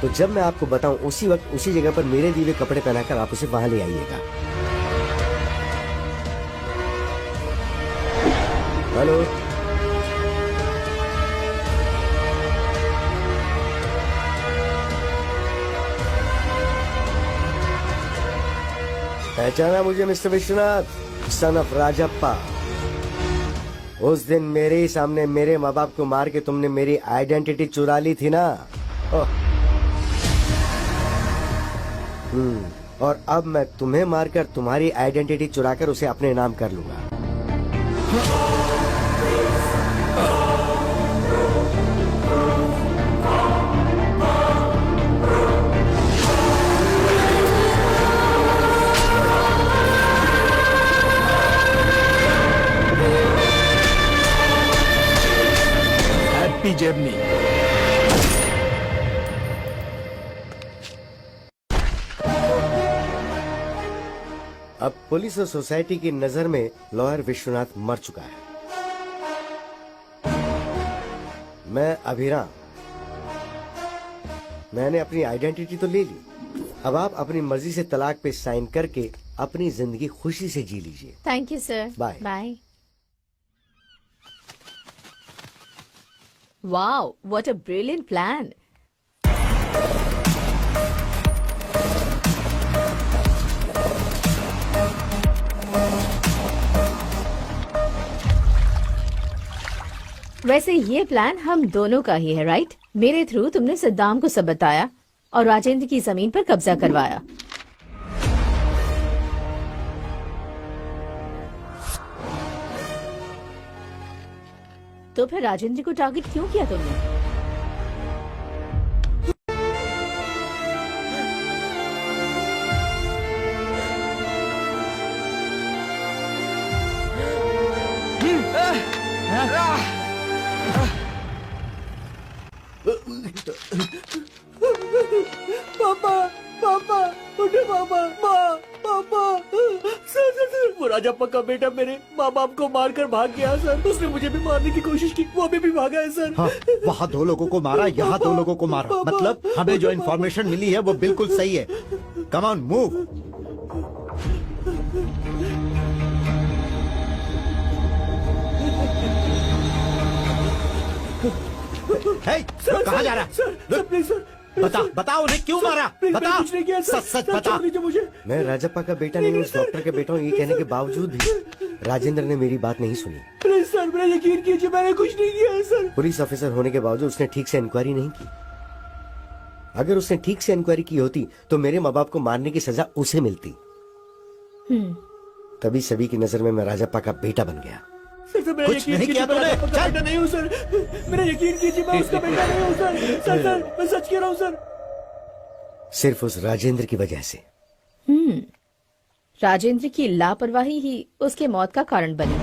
तो जब मैं आपको बताऊं उसी वक्त उसी जगह पर मेरे दिए हुए कपड़े पहनाकर आप उसे वहां ले आइएगा। हेलो, पहचाना मुझे mister Vishwanath, son of Rajappa? उस दिन मेरे ही सामने मेरे माँ बाप को मार के तुमने मेरी आइडेंटिटी चुरा ली थी ना? और अब मैं तुम्हें मारकर तुम्हारी आइडेंटिटी चुराकर उसे अपने नाम कर लूंगा। Happy journey. अब पुलिस और सोसाइटी की नजर में लॉयर विश्वनाथ मर चुका है। मैं अभिराम, मैंने अपनी आइडेंटिटी तो ले ली, अब आप अपनी मर्जी से तलाक पे साइन करके अपनी जिंदगी खुशी से जी लीजिए। Thank you sir. Bye. Bye. Wow, what a brilliant plan. वैसे ये प्लान हम दोनों का ही है, राइट? मेरे थ्रू तुमने सद्दाम को सब बताया और राजेंद्र की जमीन पर कब्जा करवाया। तो फिर राजेंद्र को टारगेट क्यों किया तुमने? पापा, पापा, उठे पापा, माँ, पापा। सर, वो राजप्पा का बेटा मेरे माँ बाप को मारकर भाग गया सर। उसने मुझे भी मारने की कोशिश की, वो अभी भी भागा है सर। हाँ, वहाँ 2 लोगों को मारा, यहाँ 2 लोगों को मारा। मतलब हमें जो इन्फॉर्मेशन मिली है वो बिल्कुल सही है। Come on, move. कहाँ जा रहा है? सर, प्लीज सर, बता उन्हें क्यों मारा? बता, सच सच बता। मैं राजप्पा का बेटा नहीं हूँ, उस डॉक्टर के बेटा हूँ। ये कहने के बावजूद भी राजेंद्र ने मेरी बात नहीं सुनी। प्लीज सर, मेरा यकीन कीजिए, मैंने कुछ नहीं किया है सर। पुलिस ऑफिसर होने के बावजूद उसने ठीक से इंक्वायरी नहीं की। अगर उसने ठीक से इंक्वायरी की होती तो मेरे माँ बाप को मारने की सजा उसे मिलती। तभी सभी की नजर में मैं राजप्पा का बेटा बन गया। सर, मेरा कुछ यकीन नहीं कीजिए, किया मैं तूने? उसका बेटा नहीं हूँ सर। मेरा यकीन कीजिए, मैं उसका बेटा नहीं हूँ सर। सर, मैं सच कह रहा हूँ सर। सिर्फ उस राजेंद्र की वजह से। राजेंद्र की लापरवाही ही उसके मौत का कारण बनी।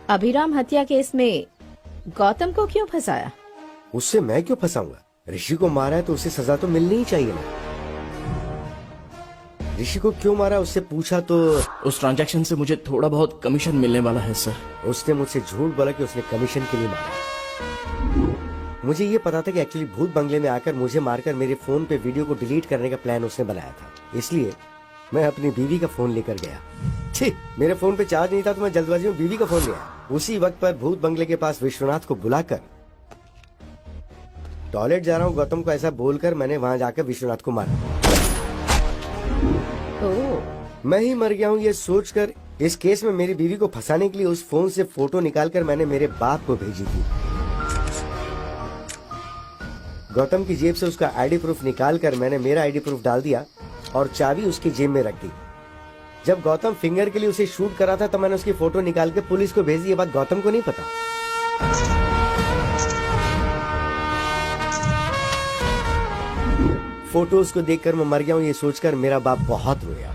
अभिराम हत्या केस में गौतम को क्यों फंसाया? उससे मैं क्यों फंसाऊंगा? ऋषि को मारा है तो उसे सजा तो मिलनी ही चाहिए ना। ऋषि को क्यों मारा उससे पूछा तो उस ट्रांजैक्शन से मुझे थोड़ा बहुत कमीशन मिलने वाला है सर। उसने मुझसे झूठ बोला कि उसने कमीशन के लिए मारा। मुझे ये पता था कि एक्चुअली भूत बंगले में आकर मुझे मारकर मेरे फोन पे वीडियो को डिलीट करने का प्लान उसने बनाया था। इसलिए मैं अपनी बीवी का फोन लेकर गया। छी, मेरे फोन पे चार्ज नहीं था तो मैं जल्दबाजी में बीवी का फोन लिया। उसी वक्त पर भूत बंगले के पास विश्वनाथ को बुलाकर टॉयलेट जा रहा हूँ गौतम को ऐसा बोलकर मैंने वहां जाकर विश्वनाथ को मारा। मैं ही मर गया हूँ ये सोचकर इस केस में मेरी बीवी को फंसाने के लिए उस फोन से फोटो निकालकर मैंने मेरे बाप को भेजी थी। गौतम की जेब से उसका आईडी प्रूफ निकालकर मैंने मेरा आईडी प्रूफ डाल दिया और चाबी उसकी जेब में रख दी। जब गौतम फिंगर के लिए उसे शूट करा था तब मैंने उसकी फोटो निकाल के पुलिस को भेजी। ये बात गौतम को नहीं पता। फोटोज को देखकर मैं मर गया हूँ ये सोचकर मेरा बाप बहुत रोया।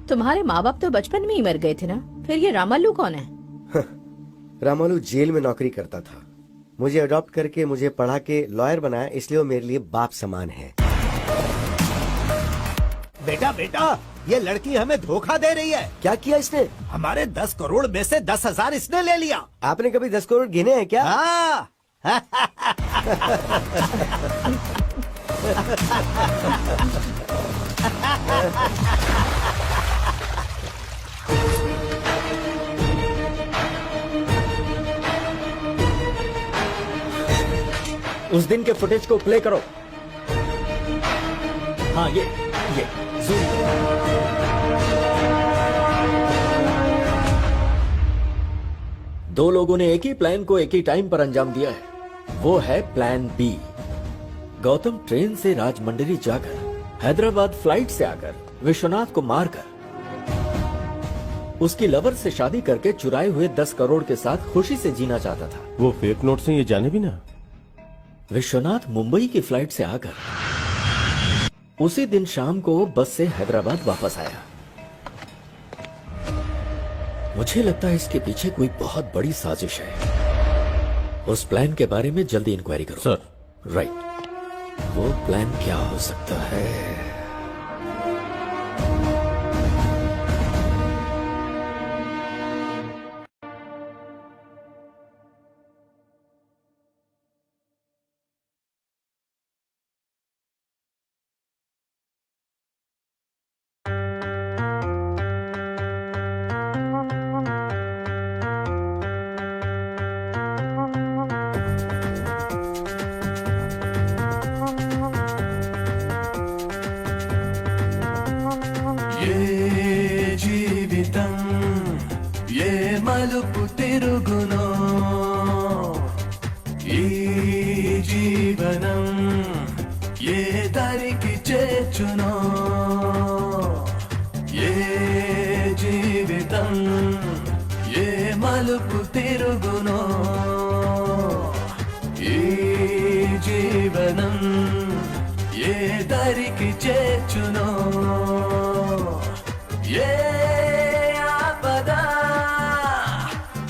तुम्हारे माँ बाप तो बचपन में ही मर गए थे ना, फिर ये रामालू कौन है? रामालू जेल में नौकरी करता था। मुझे अडॉप्ट करके मुझे पढ़ा के लॉयर बनाया, इसलिए वो मेरे लिए बाप समान है। बेटा बेटा, ये लड़की हमें धोखा दे रही है। क्या किया इसने? हमारे 10 करोड़ में से 10,000 इसने ले लिया। आपने कभी 10 करोड़ गिने हैं क्या? हाँ। उस दिन के फुटेज को प्ले करो। हाँ, ये दो लोगों ने एक ही प्लान को एक ही टाइम पर अंजाम दिया है। वो है प्लान बी। गौतम ट्रेन से राजमंड्री जाकर हैदराबाद फ्लाइट से आकर विश्वनाथ को मारकर उसकी लवर से शादी करके चुराए हुए 10 करोड़ के साथ खुशी से जीना चाहता था। वो फेक नोट से ये जाने भी ना। विश्वनाथ मुंबई की फ्लाइट से आकर उसी दिन शाम को बस से हैदराबाद वापस आया। मुझे लगता है इसके पीछे कोई बहुत बड़ी साजिश है। उस प्लान के बारे में जल्दी इंक्वायरी करो। सर। राइट, वो प्लान क्या हो सकता है? జీవితం ఏ మలుపు తిరుగునో ఈ జీవనం ఏ దారికి చేర్చునో ఏ జీవితం ఏ మలుపు తిరుగునో ఈ జీవనం ఏ దారికి చేర్చునో ఏ ఆపద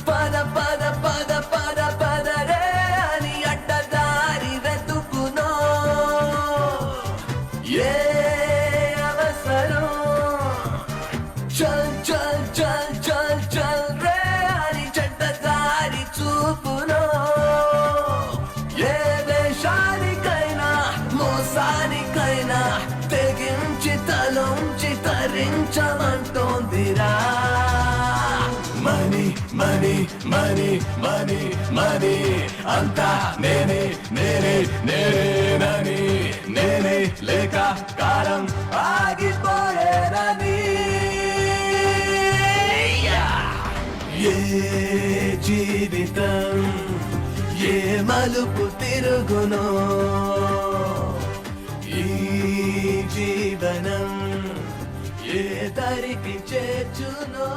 పద పద పద పద పద రే అని అడ్డదారి వెతుకునో ఏ అవసరం చల్ చల్ చల్ చల్ చల్ రే అని చెడ్డదారి చూపునో ఏ వేషానికైనా మోసానికైనా తెగించి తలొంచి తరించమంటోందిరా money money money money money money అంతా నేనే నేనే నేనేనని నేనే లేక కాలం ఆగిపోయేనని ఏ జీవితం ఏ మలుపు తిరుగునో ఈ జీవనం ఏ దరికి చేర్చునో